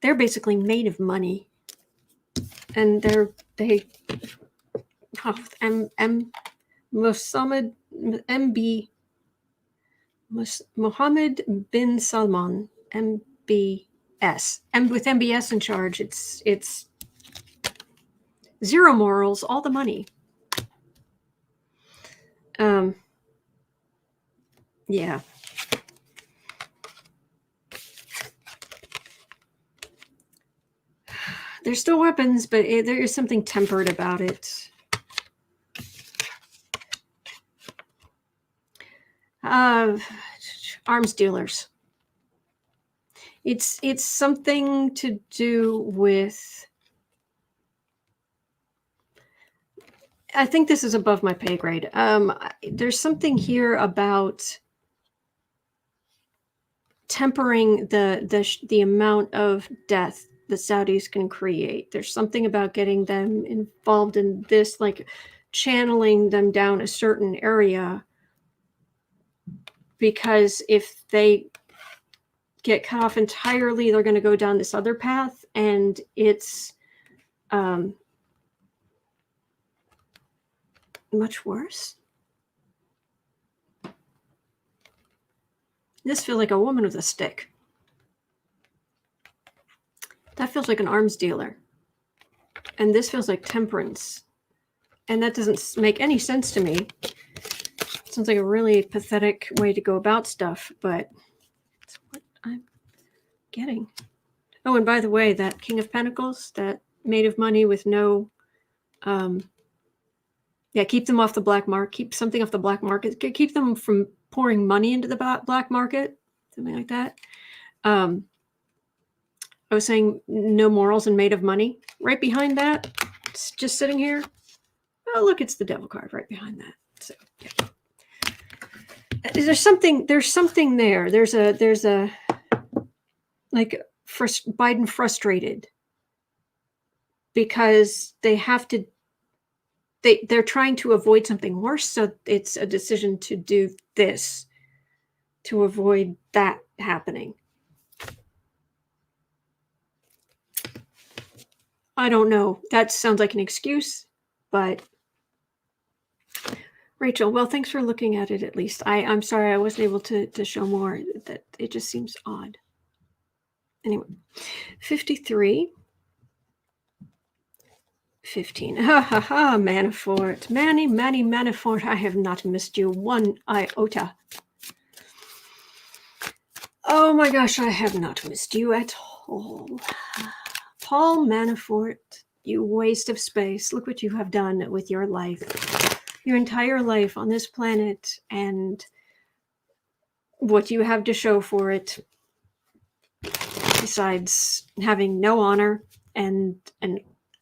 they're basically made of money, and Mohammed bin Salman, MBS, and with MBS in charge, it's zero morals, all the money. Yeah. There's still weapons, but there is something tempered about it. Arms dealers. It's something to do with. I think this is above my pay grade. There's something here about tempering the amount of death the Saudis can create. There's something about getting them involved in this, like channeling them down a certain area, because if they get cut off entirely, they're going to go down this other path, and it's much worse. This feels like a woman with a stick. That feels like an arms dealer. And this feels like temperance. And that doesn't make any sense to me. Sounds like a really pathetic way to go about stuff, but it's what I'm getting. Oh, and by the way, that King of Pentacles, that made of money with no... keep them off the black market. Keep something off the black market. Keep them from pouring money into the black market. Something like that. I was saying no morals and made of money. Right behind that, it's just sitting here. Oh, look, it's the devil card right behind that. So, yeah. There's something there. There's a like Biden frustrated because they have to. They're trying to avoid something worse, so it's a decision to do this to avoid that happening. I don't know. That sounds like an excuse, but Rachel, well, thanks for looking at it at least. I'm sorry I wasn't able to show more. That it just seems odd. Anyway, 53. 15. Ha ha ha, Manafort. Manny Manafort, I have not missed you one iota. Oh my gosh, I have not missed you at all. Paul Manafort, you waste of space. Look what you have done with your life. Your entire life on this planet, and what you have to show for it, besides having no honor and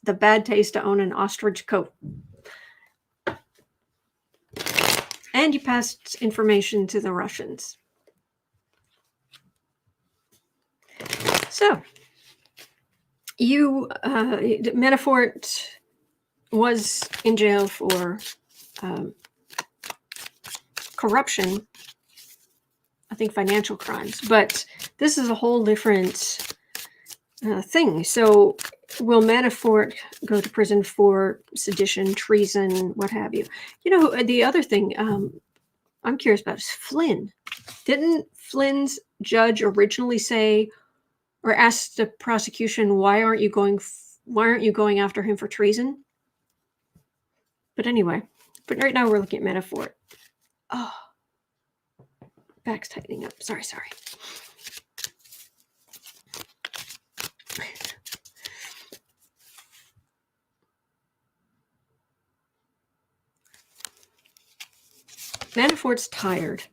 the bad taste to own an ostrich coat. And you passed information to the Russians. So, Manafort was in jail for corruption, I think financial crimes, but this is a whole different thing. So will Manafort go to prison for sedition, treason, what have you? You know, the other thing I'm curious about is Flynn. Didn't Flynn's judge originally say or ask the prosecution, why aren't you going after him for treason? But anyway, but right now we're looking at Manafort. Oh, back's tightening up. Sorry. Manafort's tired.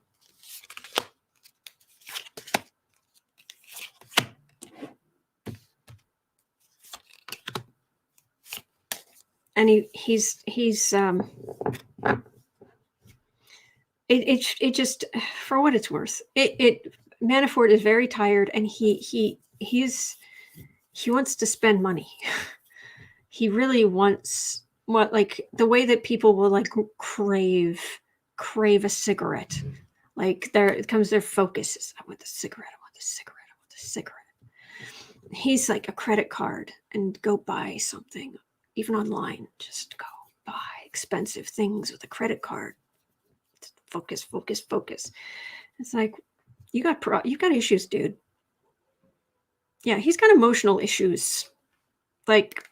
And he's it just, for what it's worth, Manafort is very tired, and he wants to spend money. He really wants like the way that people will like crave a cigarette. Like there it comes their focus. I want the cigarette. I want the cigarette. I want the cigarette. He's like a credit card and go buy something, even online. Just go buy expensive things with a credit card. Focus, focus, focus. It's like you got issues, dude. Yeah, he's got emotional issues. Like,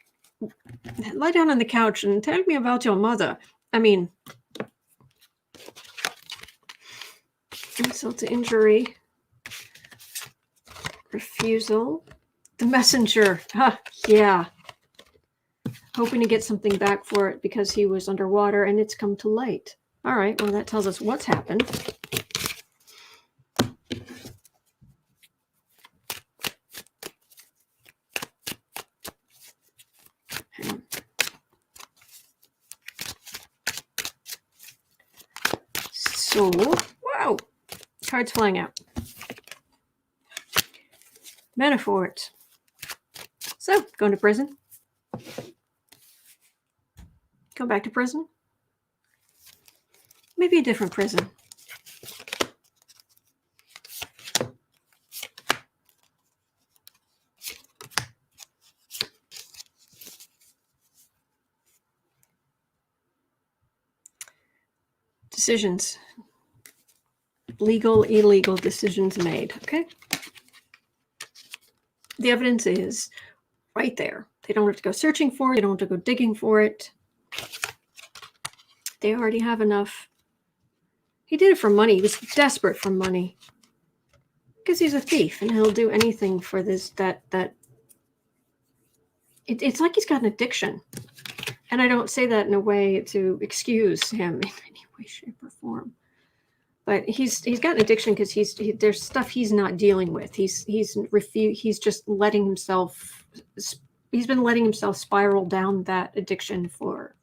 lie down on the couch and tell me about your mother. I mean, insult to injury, refusal, the messenger. Huh, yeah. Hoping to get something back for it because he was underwater and it's come to light. All right, well, that tells us what's happened. So, wow, cards flying out. Manafort. So, going to prison. Go back to prison. Maybe a different prison. Decisions. Legal, illegal decisions made. Okay. The evidence is right there. They don't have to go searching for it. They don't have to go digging for it. They already have enough. He did it for money. He was desperate for money. Because he's a thief and he'll do anything for this, it's like he's got an addiction. And I don't say that in a way to excuse him in any way, shape, or form. But he's got an addiction because there's stuff he's not dealing with. He's just letting himself. He's been letting himself spiral down that addiction for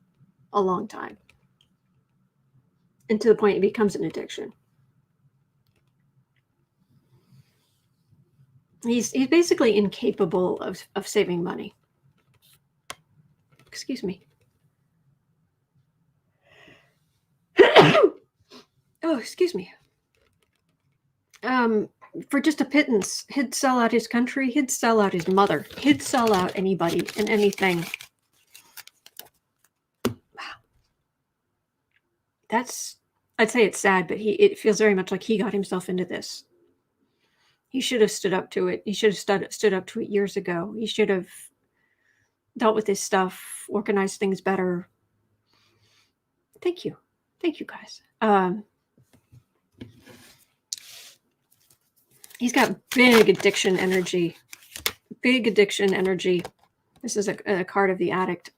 a long time, and to the point it becomes an addiction. He's basically incapable of saving money. Excuse me. Oh, excuse me. For just a pittance, he'd sell out his country, he'd sell out his mother, he'd sell out anybody and anything. Wow. I'd say it's sad, but it feels very much like he got himself into this. He should have stood up to it. He should have stood up to it years ago. He should have dealt with this stuff, organized things better. Thank you. Thank you, guys. He's got big addiction energy. Big addiction energy. This is a card of the addict.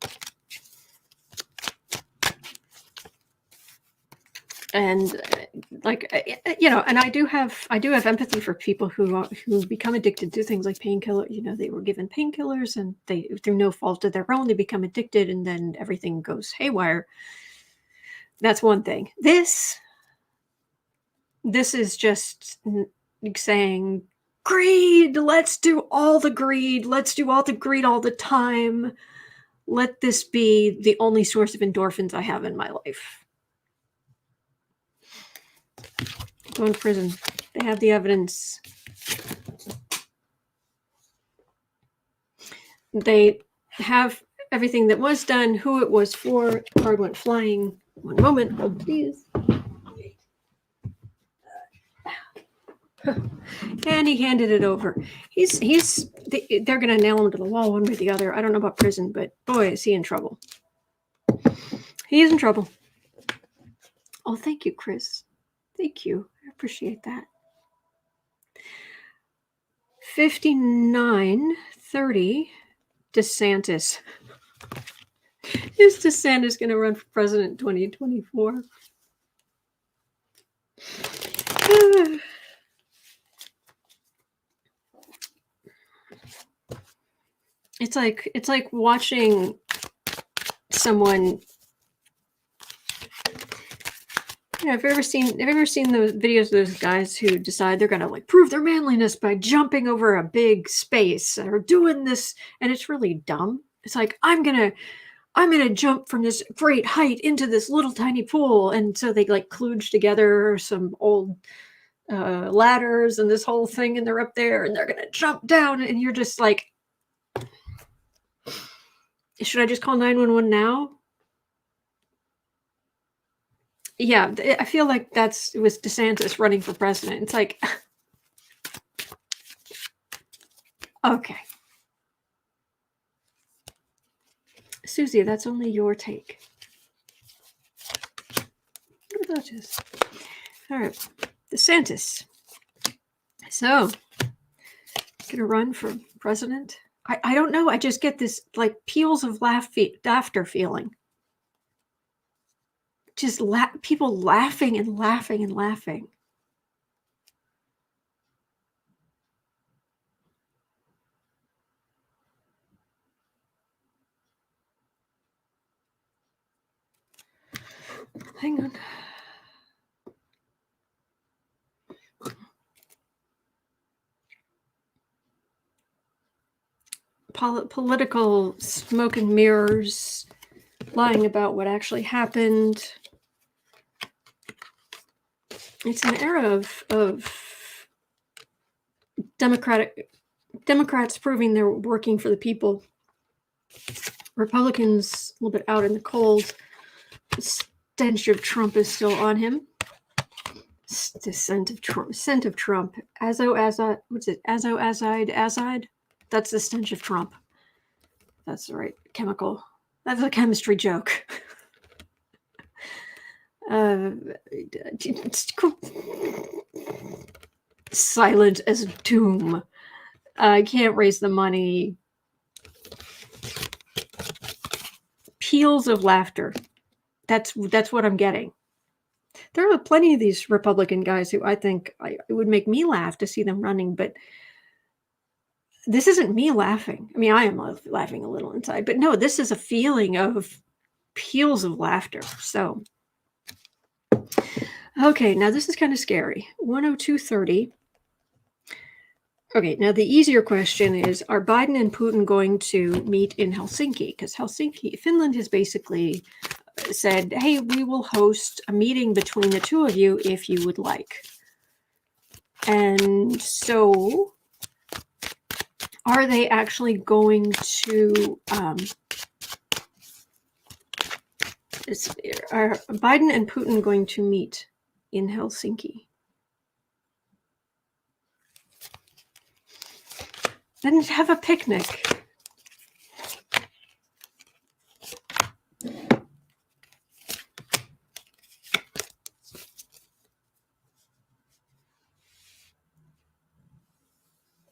And and I do have empathy for people who become addicted to things like painkiller. They were given painkillers and they, through no fault of their own, they become addicted and then everything goes haywire. That's one thing. This is just saying, greed, let's do all the greed. Let's do all the greed all the time. Let this be the only source of endorphins I have in my life. Go in prison. They have the evidence. They have everything that was done, who it was for. The card went flying. One moment, hold please. And he handed it over. They're going to nail him to the wall one way or the other. I don't know about prison, but boy, is he in trouble. He is in trouble. Oh, thank you, Chris. Thank you. I appreciate that. 5930, DeSantis. Is DeSantis going to run for president in 2024? It's like watching someone. Have you ever seen those videos of those guys who decide they're gonna prove their manliness by jumping over a big space or doing this, and it's really dumb. It's like I'm gonna I'm going to jump from this great height into this little tiny pool. And so they like kludge together some old ladders and this whole thing, and they're up there and they're going to jump down. And you're just like, should I just call 911 now? Yeah, I feel like it was DeSantis running for president. It's like, okay. Susie, that's only your take. What about this? All right, DeSantis. So, gonna run for president? I don't know. I just get this like peals of laughter feeling. Just people laughing and laughing and laughing. Hang on. Political smoke and mirrors, lying about what actually happened. It's an era of Democrats proving they're working for the people. Republicans a little bit out in the cold. The stench of Trump is still on him. The scent of Trump. What's it? Azide. That's the stench of Trump. That's the right chemical. That's a chemistry joke. Silent as doom. I can't raise the money. Peals of laughter. That's what I'm getting. There are plenty of these Republican guys who I think it would make me laugh to see them running, but this isn't me laughing. I mean, I am laughing a little inside, but no, this is a feeling of peals of laughter. So, okay, now this is kind of scary. 102.30. Okay, now the easier question is, are Biden and Putin going to meet in Helsinki? Because Finland has basically said, hey, we will host a meeting between the two of you if you would like. And so, are they actually going to, are Biden and Putin going to meet in Helsinki? Then have a picnic.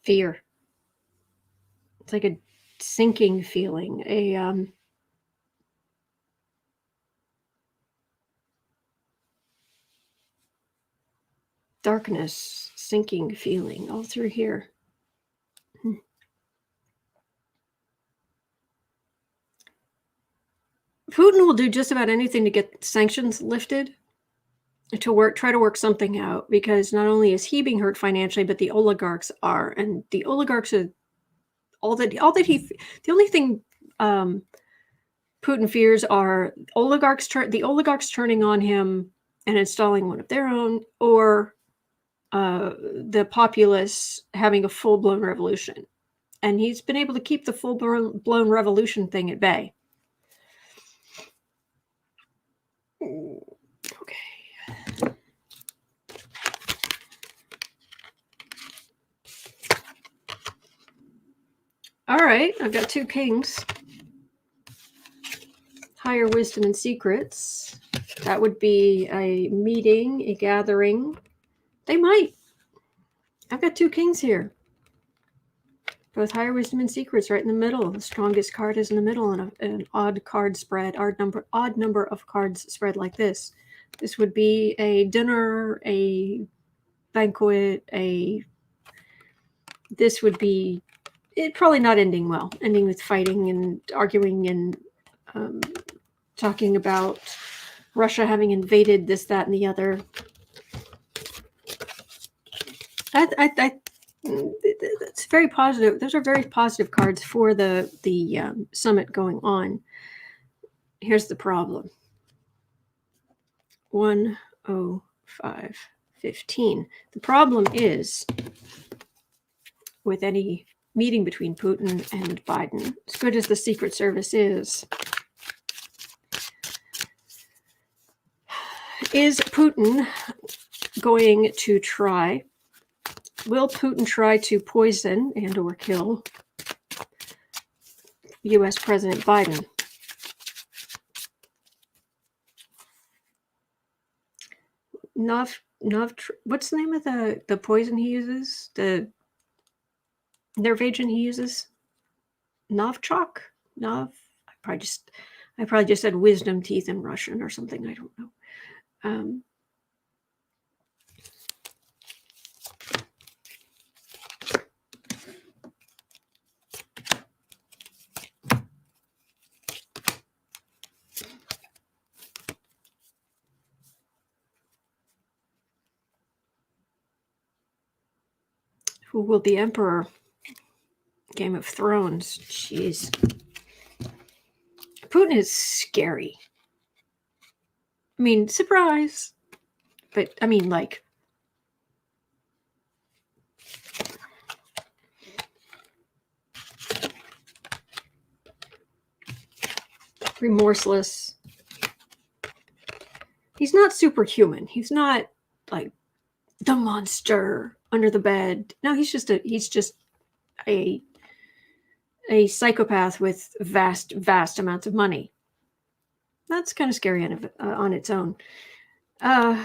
Fear. It's like a sinking feeling, a darkness, sinking feeling all through here. Putin will do just about anything to get sanctions lifted, try to work something out, because not only is he being hurt financially, but the oligarchs are, and the oligarchs are the only thing Putin fears are the oligarchs turning on him and installing one of their own, or the populace having a full-blown revolution. And he's been able to keep the full-blown revolution thing at bay. Okay. All right, I've got two kings. Higher wisdom and secrets. That would be a meeting, a gathering. They might. I've got two kings here. Both higher wisdom and secrets right in the middle. The strongest card is in the middle, and an odd card spread, odd number of cards spread like this. This would be a dinner, a banquet, this would be it probably not ending well, ending with fighting and arguing and talking about Russia having invaded this, that, and the other. That's very positive. Those are very positive cards for the summit going on. here's the problem. 1:05:15. The problem is with any meeting between Putin and Biden, as good as the Secret Service is Putin going to try? Will Putin try to poison and or kill U.S. President Biden? What's the name of the poison he uses? The nerve agent he uses? Novichok? I probably just said wisdom teeth in Russian or something. I don't know. Who will be emperor? Game of Thrones. Jeez. Putin is scary. I mean, surprise. But, I mean, like, remorseless. He's not superhuman. He's not, like, the monster under the bed. No, he's just a psychopath with vast amounts of money. That's kind of scary on its own. All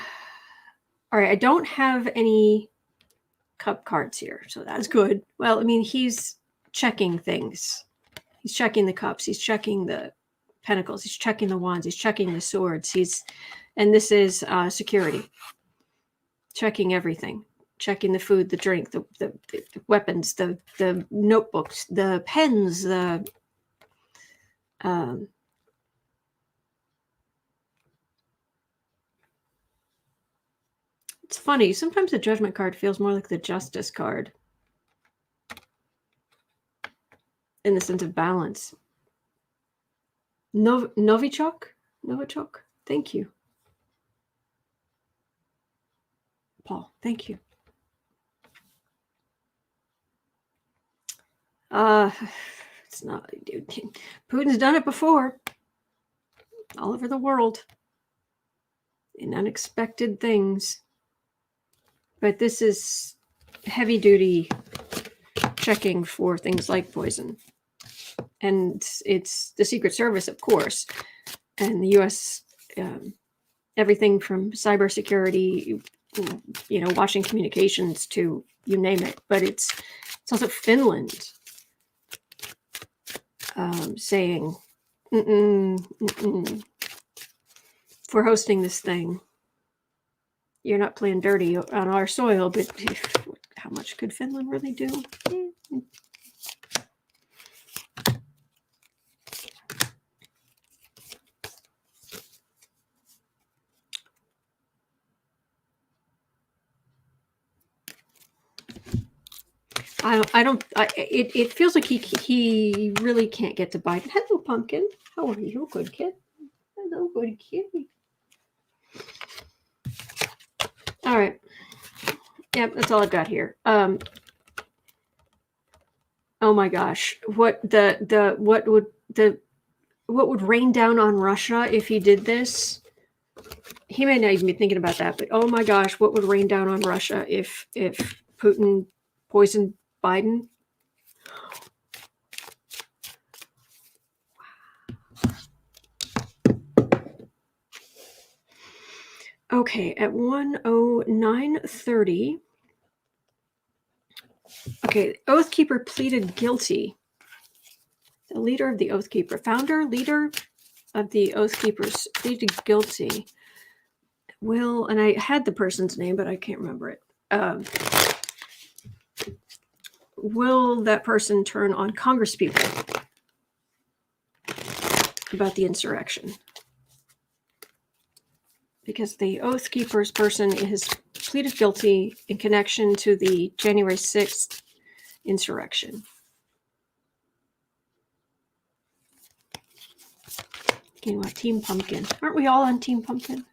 right, I don't have any cup cards here, so that's good. Well, I mean, he's checking things. He's checking the cups. He's checking the pentacles. He's checking the wands. He's checking the swords. And this is security. Checking everything. Checking the food, the drink, the weapons, the notebooks, the pens, it's funny. Sometimes the judgment card feels more like the justice card in the sense of balance. Novichok? Thank you. Paul, thank you. It's not, dude. Putin's done it before. All over the world. In unexpected things. But this is heavy duty checking for things like poison. And it's the Secret Service, of course. And the U.S., everything from cybersecurity, watching communications to you name it. But it's also Finland saying, if we're hosting this thing, you're not playing dirty on our soil, but how much could Finland really do? It feels like he really can't get to Biden. Hello, Pumpkin. How are you? Good kid. Hello, good kid. All right. Yep, that's all I've got here. Oh my gosh. What would rain down on Russia if he did this? He may not even be thinking about that, but oh my gosh, what would rain down on Russia if Putin poisoned Biden? Okay, at 1:09:30. Okay, Oathkeeper pleaded guilty. The leader of the Oathkeeper, leader of the Oathkeepers pleaded guilty. And I had the person's name, but I can't remember it. Will that person turn on congresspeople about the insurrection? Because the Oath Keepers person has pleaded guilty in connection to the January 6th insurrection. asking about Team Pumpkin. Aren't we all on Team Pumpkin?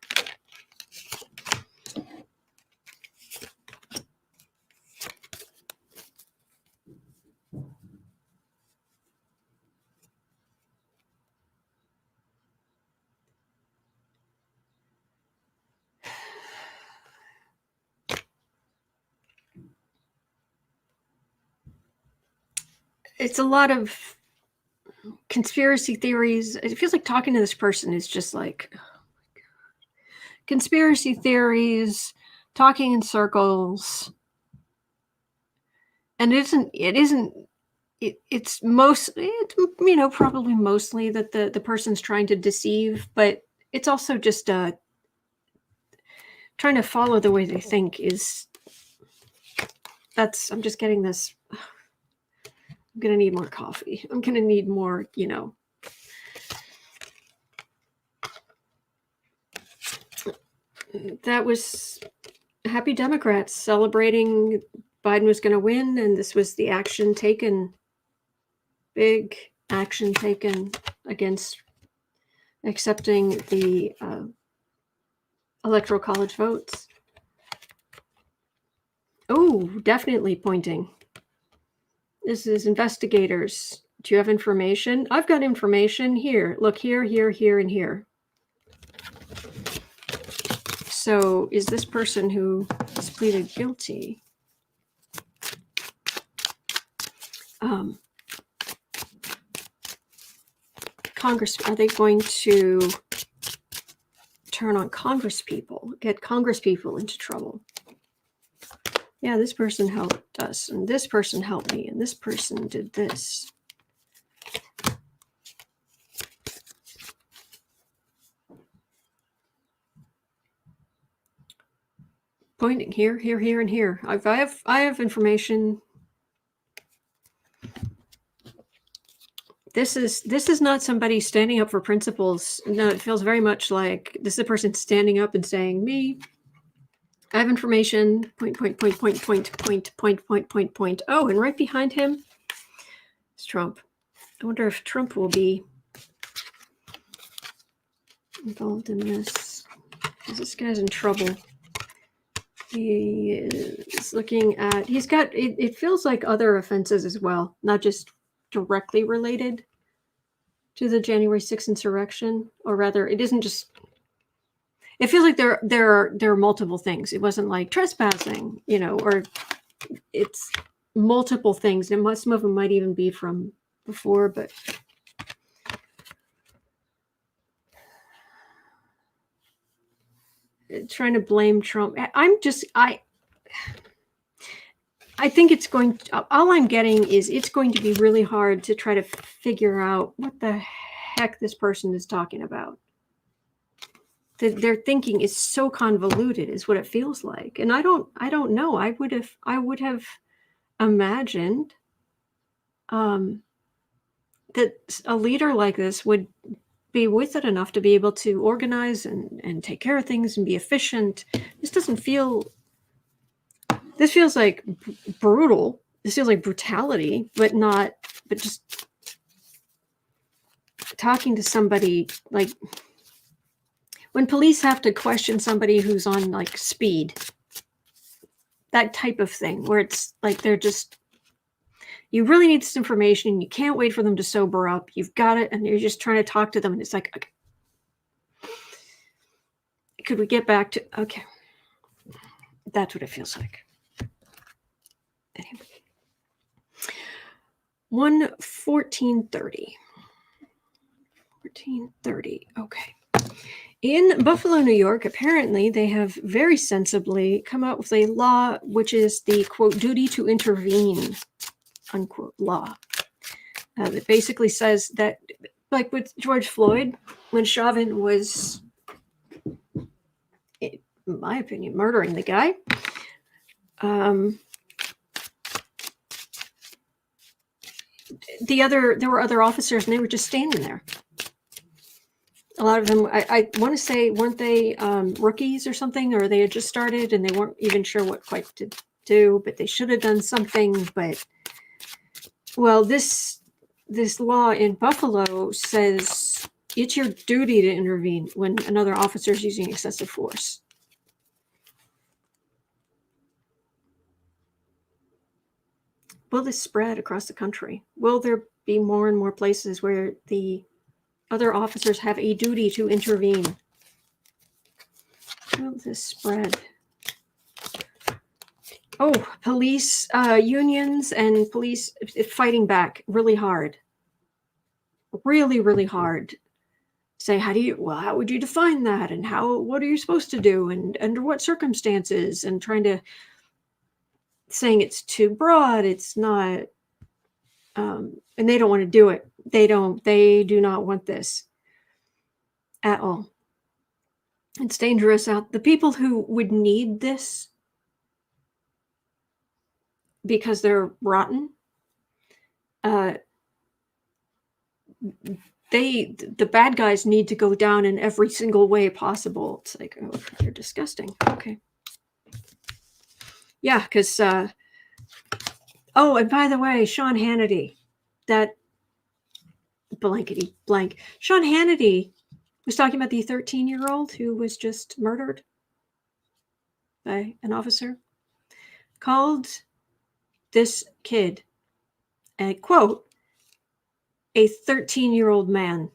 It's a lot of conspiracy theories. It feels like talking to this person is just like, oh my God. Conspiracy theories, talking in circles. And it's probably mostly that the person's trying to deceive, but it's also just trying to follow the way they think I'm just getting this. I'm going to need more coffee. I'm going to need more, That was happy Democrats celebrating Biden was going to win, and this was the action taken, big action taken against accepting the electoral college votes. Oh, definitely pointing. This is investigators. Do you have information? I've got information here. Look, here, and here. So is this person who has pleaded guilty? Congress, are they going to turn on congresspeople, get congresspeople into trouble? Yeah, this person helped us, and this person helped me, and this person did this. Pointing here, and here. I have information. This is not somebody standing up for principles. No, it feels very much like this is a person standing up and saying, me, I have information, point. Oh, and right behind him is Trump. I wonder if Trump will be involved in this. This guy's in trouble. He is looking at, he's got, it feels like other offenses as well, not just directly related to the January 6th insurrection, or rather, it isn't just, it feels like there are multiple things. It wasn't like trespassing, or it's multiple things. And some of them might even be from before, but trying to blame Trump. I think it's going to, all I'm getting is it's going to be really hard to try to figure out what the heck this person is talking about. Their thinking is so convoluted is what it feels like. And I don't know. I would have imagined that a leader like this would be with it enough to be able to organize and take care of things and be efficient. This feels like brutal. This feels like brutality, but just talking to somebody, like when police have to question somebody who's on like speed, that type of thing, where it's like you really need this information. You can't wait for them to sober up. You've got it, and you're just trying to talk to them, and it's like, okay, could we get back to, okay. That's what it feels like. Anyway. 14:30. 14:30. Okay. In Buffalo, New York, apparently they have very sensibly come out with a law which is the, quote, duty to intervene, unquote, law. That basically says that, like with George Floyd, when Chauvin was, in my opinion, murdering the guy, there were other officers, and they were just standing there. A lot of them, I want to say, weren't they rookies or something, or they had just started and they weren't even sure what quite to do, but they should have done something. But, well, this law in Buffalo says It's your duty to intervene when another officer is using excessive force. Will this spread across the country? Will there be more and more places where the other officers have a duty to intervene? Will this spread? Oh, police unions and police fighting back really hard. Really, really hard. Say, how would you define that? And what are you supposed to do? And under what circumstances? And trying to, saying it's too broad, it's not, and they don't want to do it. They do not want this at all. It's dangerous out. The people who would need this because they're rotten, the bad guys need to go down in every single way possible. It's like, oh, they're disgusting. Okay. Yeah, because, oh, and by the way, Sean Hannity, that blankety blank. Sean Hannity was talking about the 13-year-old who was just murdered by an officer. Called this kid, and quote, a 13-year-old man.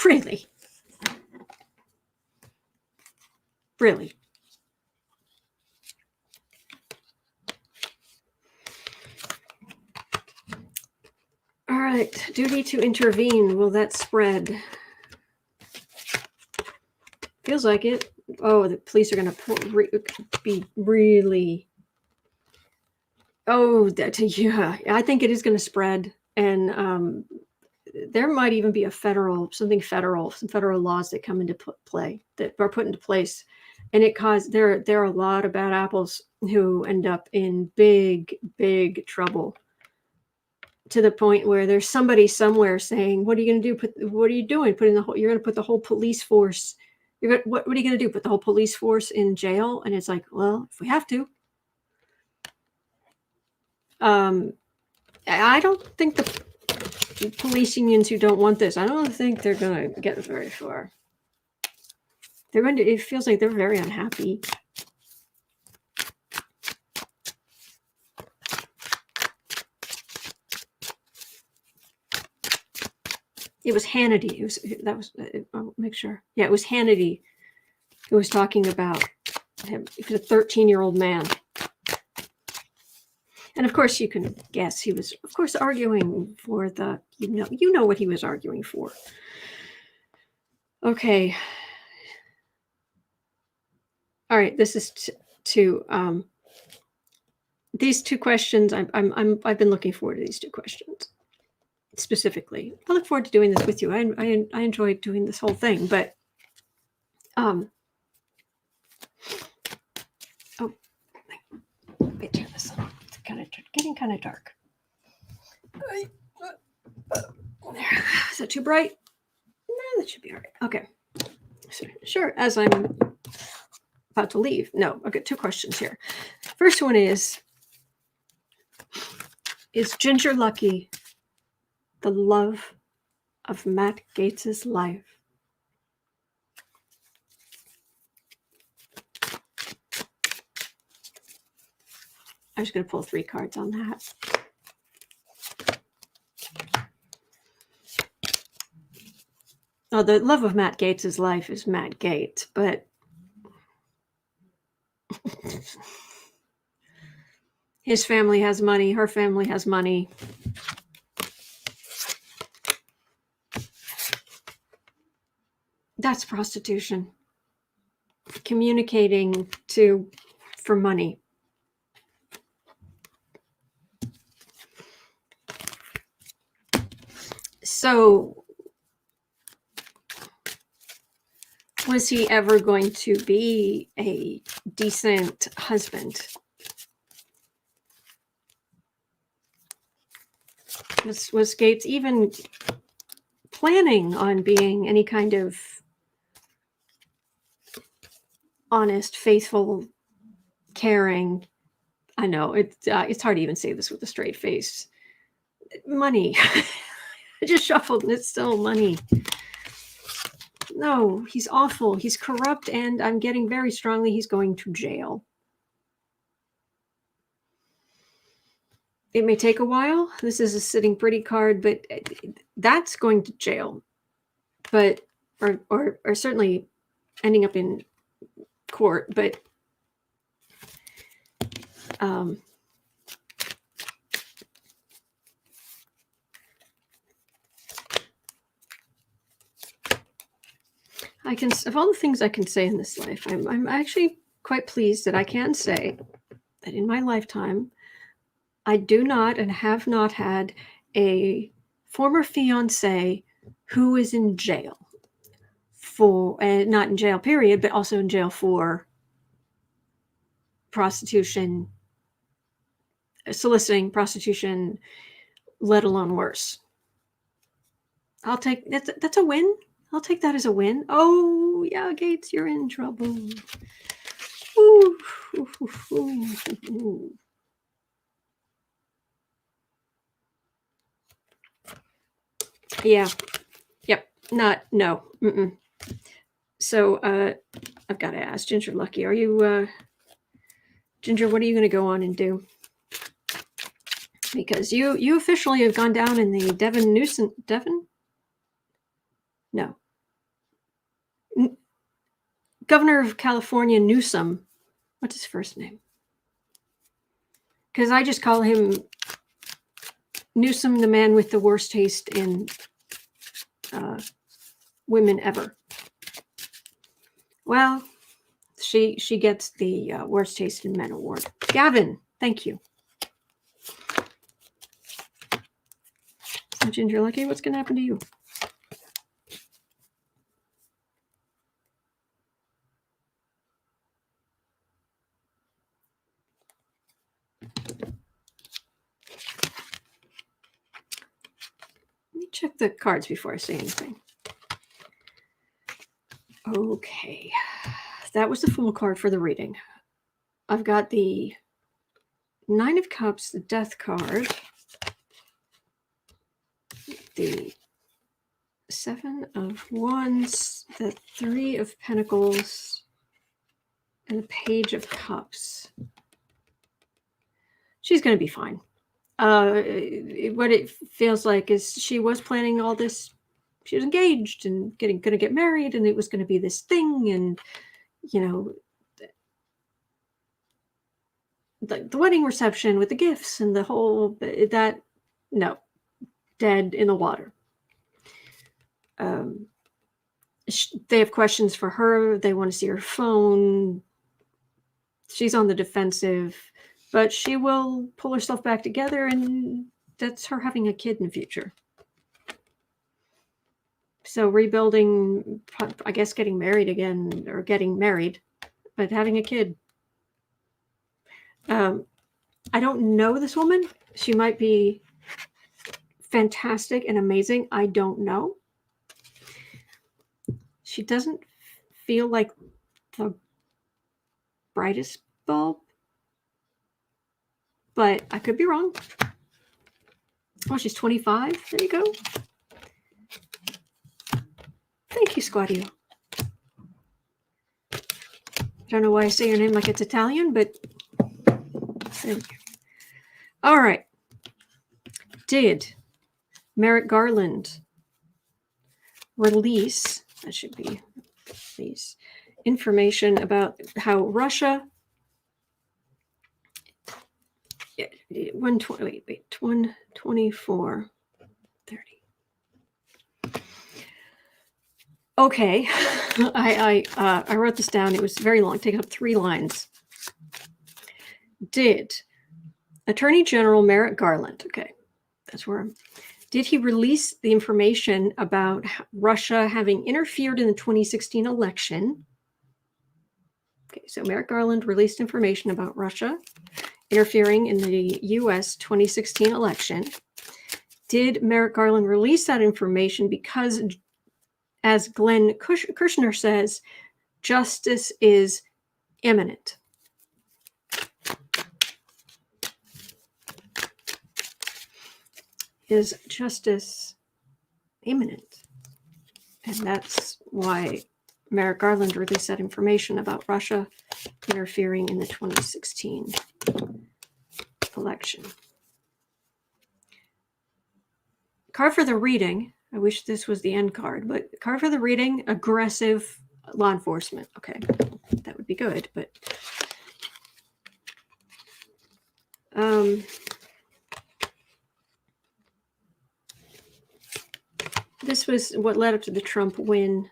Really? Really? All right, duty to intervene. Will that spread? Feels like it. Oh, the police are going to be really... Oh, yeah. I think it is going to spread. And there might even be some federal laws that come into play, that are put into place. And there are a lot of bad apples who end up in big, big trouble, to the point where there's somebody somewhere saying, what are you going to do? What are you doing? You're going to put the whole police force. What are you going to do? Put the whole police force in jail? And it's like, well, if we have to. I don't think the police unions who don't want this, I don't think they're going to get very far. It feels like they're very unhappy. It was Hannity. I'll make sure. Yeah, it was Hannity who was talking about him. He was a 13-year-old man. And of course, you can guess he was, of course, arguing for you know what he was arguing for. Okay. All right. This is these two questions. I've been looking forward to these two questions specifically. I look forward to doing this with you. I enjoy doing this whole thing, but oh, let me turn this on. Getting kind of dark. There. Is that too bright? No, that should be all right. Okay. Sure. As I'm about to leave. No, I've got two questions here. First one is Ginger Luckey the love of Matt Gaetz's life? I'm just going to pull 3 cards on that. Oh, the love of Matt Gaetz's life is Matt Gaetz, but his family has money. Her family has money. That's prostitution. Communicating for money. So, was he ever going to be a decent husband? Was Gaetz even planning on being any kind of honest, faithful, caring? I know it's hard to even say this with a straight face. money. I just shuffled and it's still money. No, he's awful. He's corrupt, and I'm getting very strongly he's going to jail. It may take a while. This is a sitting pretty card, but that's going to jail. But or certainly ending up in court. But I can, of all the things I can say in this life, I'm actually quite pleased that I can say that in my lifetime, I do not and have not had a former fiance who is in jail for, not in jail period, but also in jail for prostitution, soliciting prostitution, let alone worse. I'll take that's a win. I'll take that as a win. Oh yeah, Gaetz, you're in trouble. Ooh, ooh, ooh, ooh. Yeah. Yep. Not no. Mm-mm. So I've got to ask Ginger Luckey, are you Ginger, what are you going to go on and do? Because you officially have gone down in the Devin? No. Governor of California Newsom. What's his first name? Because I just call him Newsom, the man with the worst taste in women ever. Well, she gets the worst taste in men award. Gavin, thank you. So Ginger Luckey, what's going to happen to you? Let me check the cards before I say anything. Okay. That was the Fool card for the reading. I've got the Nine of Cups, the Death card, the Seven of Wands, the Three of Pentacles, and the Page of Cups. She's going to be fine. What it feels like is she was planning all this. She was engaged and going to get married, and it was going to be this thing, and the wedding reception with the gifts and the whole that, no, dead in the water. They have questions for her. They want to see her phone. She's on the defensive, but she will pull herself back together, and that's her having a kid in the future. So rebuilding, I guess getting married again, or getting married, but having a kid. I don't know this woman. She might be fantastic and amazing. I don't know. She doesn't feel like the brightest bulb, but I could be wrong. Oh, she's 25. There you go. Thank you, Squadio. I don't know why I say your name like it's Italian, but thank you. All right. Did Merrick Garland release, that should be release, information about how Russia, 124, 30. Okay, I wrote this down. It was very long, taking up 3 lines. Did Attorney General Merrick Garland, okay, that's where did he release the information about Russia having interfered in the 2016 election? Okay, so Merrick Garland released information about Russia interfering in the U.S. 2016 election. Did Merrick Garland release that information because, as Glenn Kirshner says, justice is imminent? is justice imminent? And that's why Merrick Garland released that information about Russia interfering in the 2016 election. Card for the reading. I wish this was the end card, but card for the reading, aggressive law enforcement. Okay, that would be good, but this was what led up to the Trump win.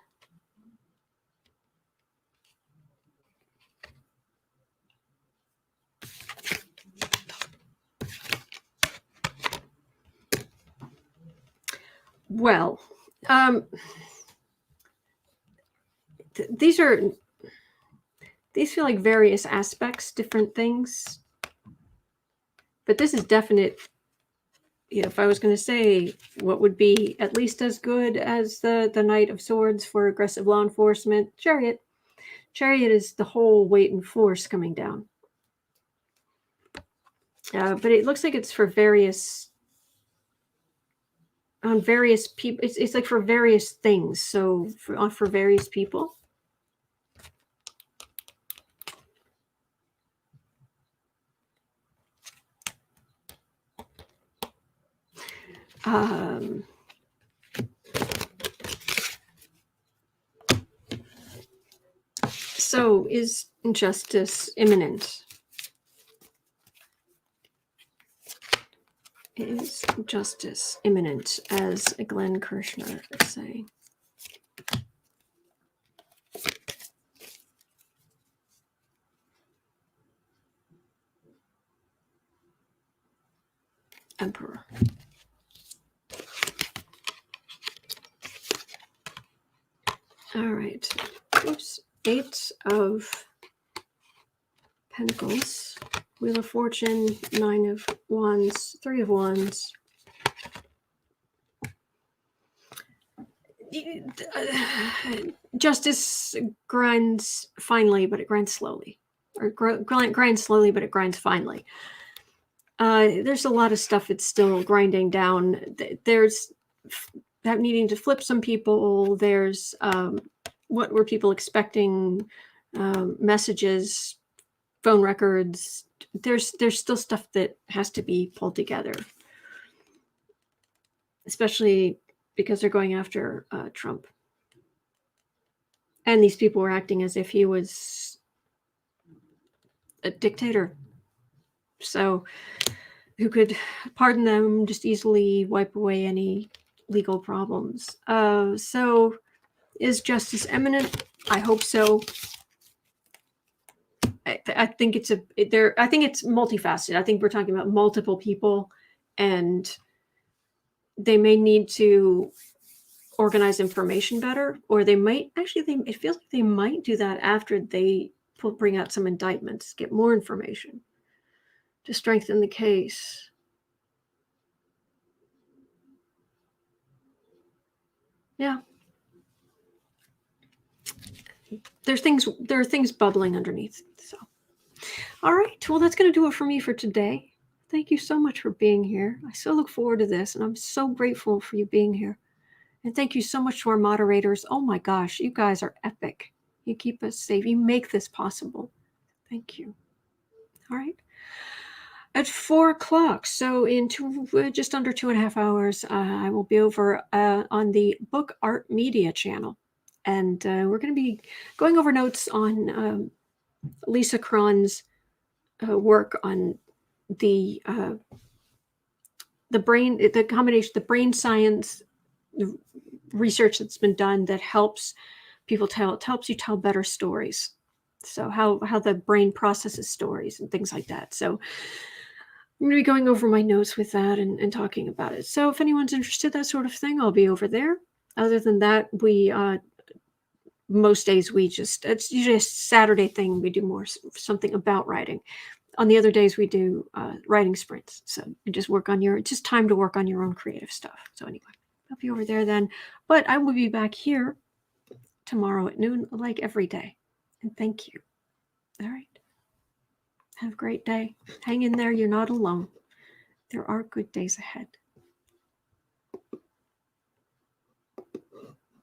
Well, these feel like various aspects, different things. But this is definite. You know, if I was going to say what would be at least as good as the Knight of Swords for aggressive law enforcement, Chariot. Chariot is the whole weight and force coming down. But it looks like it's for various people. It's like for various things. So for various people. So is justice imminent? Is justice imminent, as Glenn Kirshner is saying? Emperor. All right. Oops. 8 of Pentacles. Wheel of Fortune. 9 of Wands. 3 of Wands. Justice grinds finely, but it grinds slowly. Or grinds slowly, but it grinds finely. There's a lot of stuff it's still grinding down. There's that needing to flip some people. There's what were people expecting? Messages, phone records. There's still stuff that has to be pulled together, especially because they're going after Trump. And these people were acting as if he was a dictator. So who could pardon them, just easily wipe away any legal problems. So is justice imminent? I hope so. I think it's I think it's multifaceted. I think we're talking about multiple people, and they may need to organize information better, or they might actually. It feels like they might do that after they bring out some indictments, get more information to strengthen the case. Yeah. There are things bubbling underneath. So, all right. Well, that's going to do it for me for today. Thank you so much for being here. I so look forward to this, and I'm so grateful for you being here. And thank you so much to our moderators. Oh my gosh, you guys are epic. You keep us safe. You make this possible. Thank you. All right. At 4 o'clock, so in just under 2.5 hours, I will be over on the Book Art Media channel. And we're going to be going over notes on Lisa Cron's work on the combination, the brain science research that's been done that helps people helps you tell better stories. So how the brain processes stories and things like that. So I'm going to be going over my notes with that and talking about it. So if anyone's interested, that sort of thing, I'll be over there. Other than that, we most days it's usually a Saturday thing. We do more something about writing. On the other days, we do writing sprints. So you just it's just time to work on your own creative stuff. So anyway, I'll be over there then. But I will be back here tomorrow at noon, like every day. And thank you. All right. Have a great day. Hang in there. You're not alone. There are good days ahead.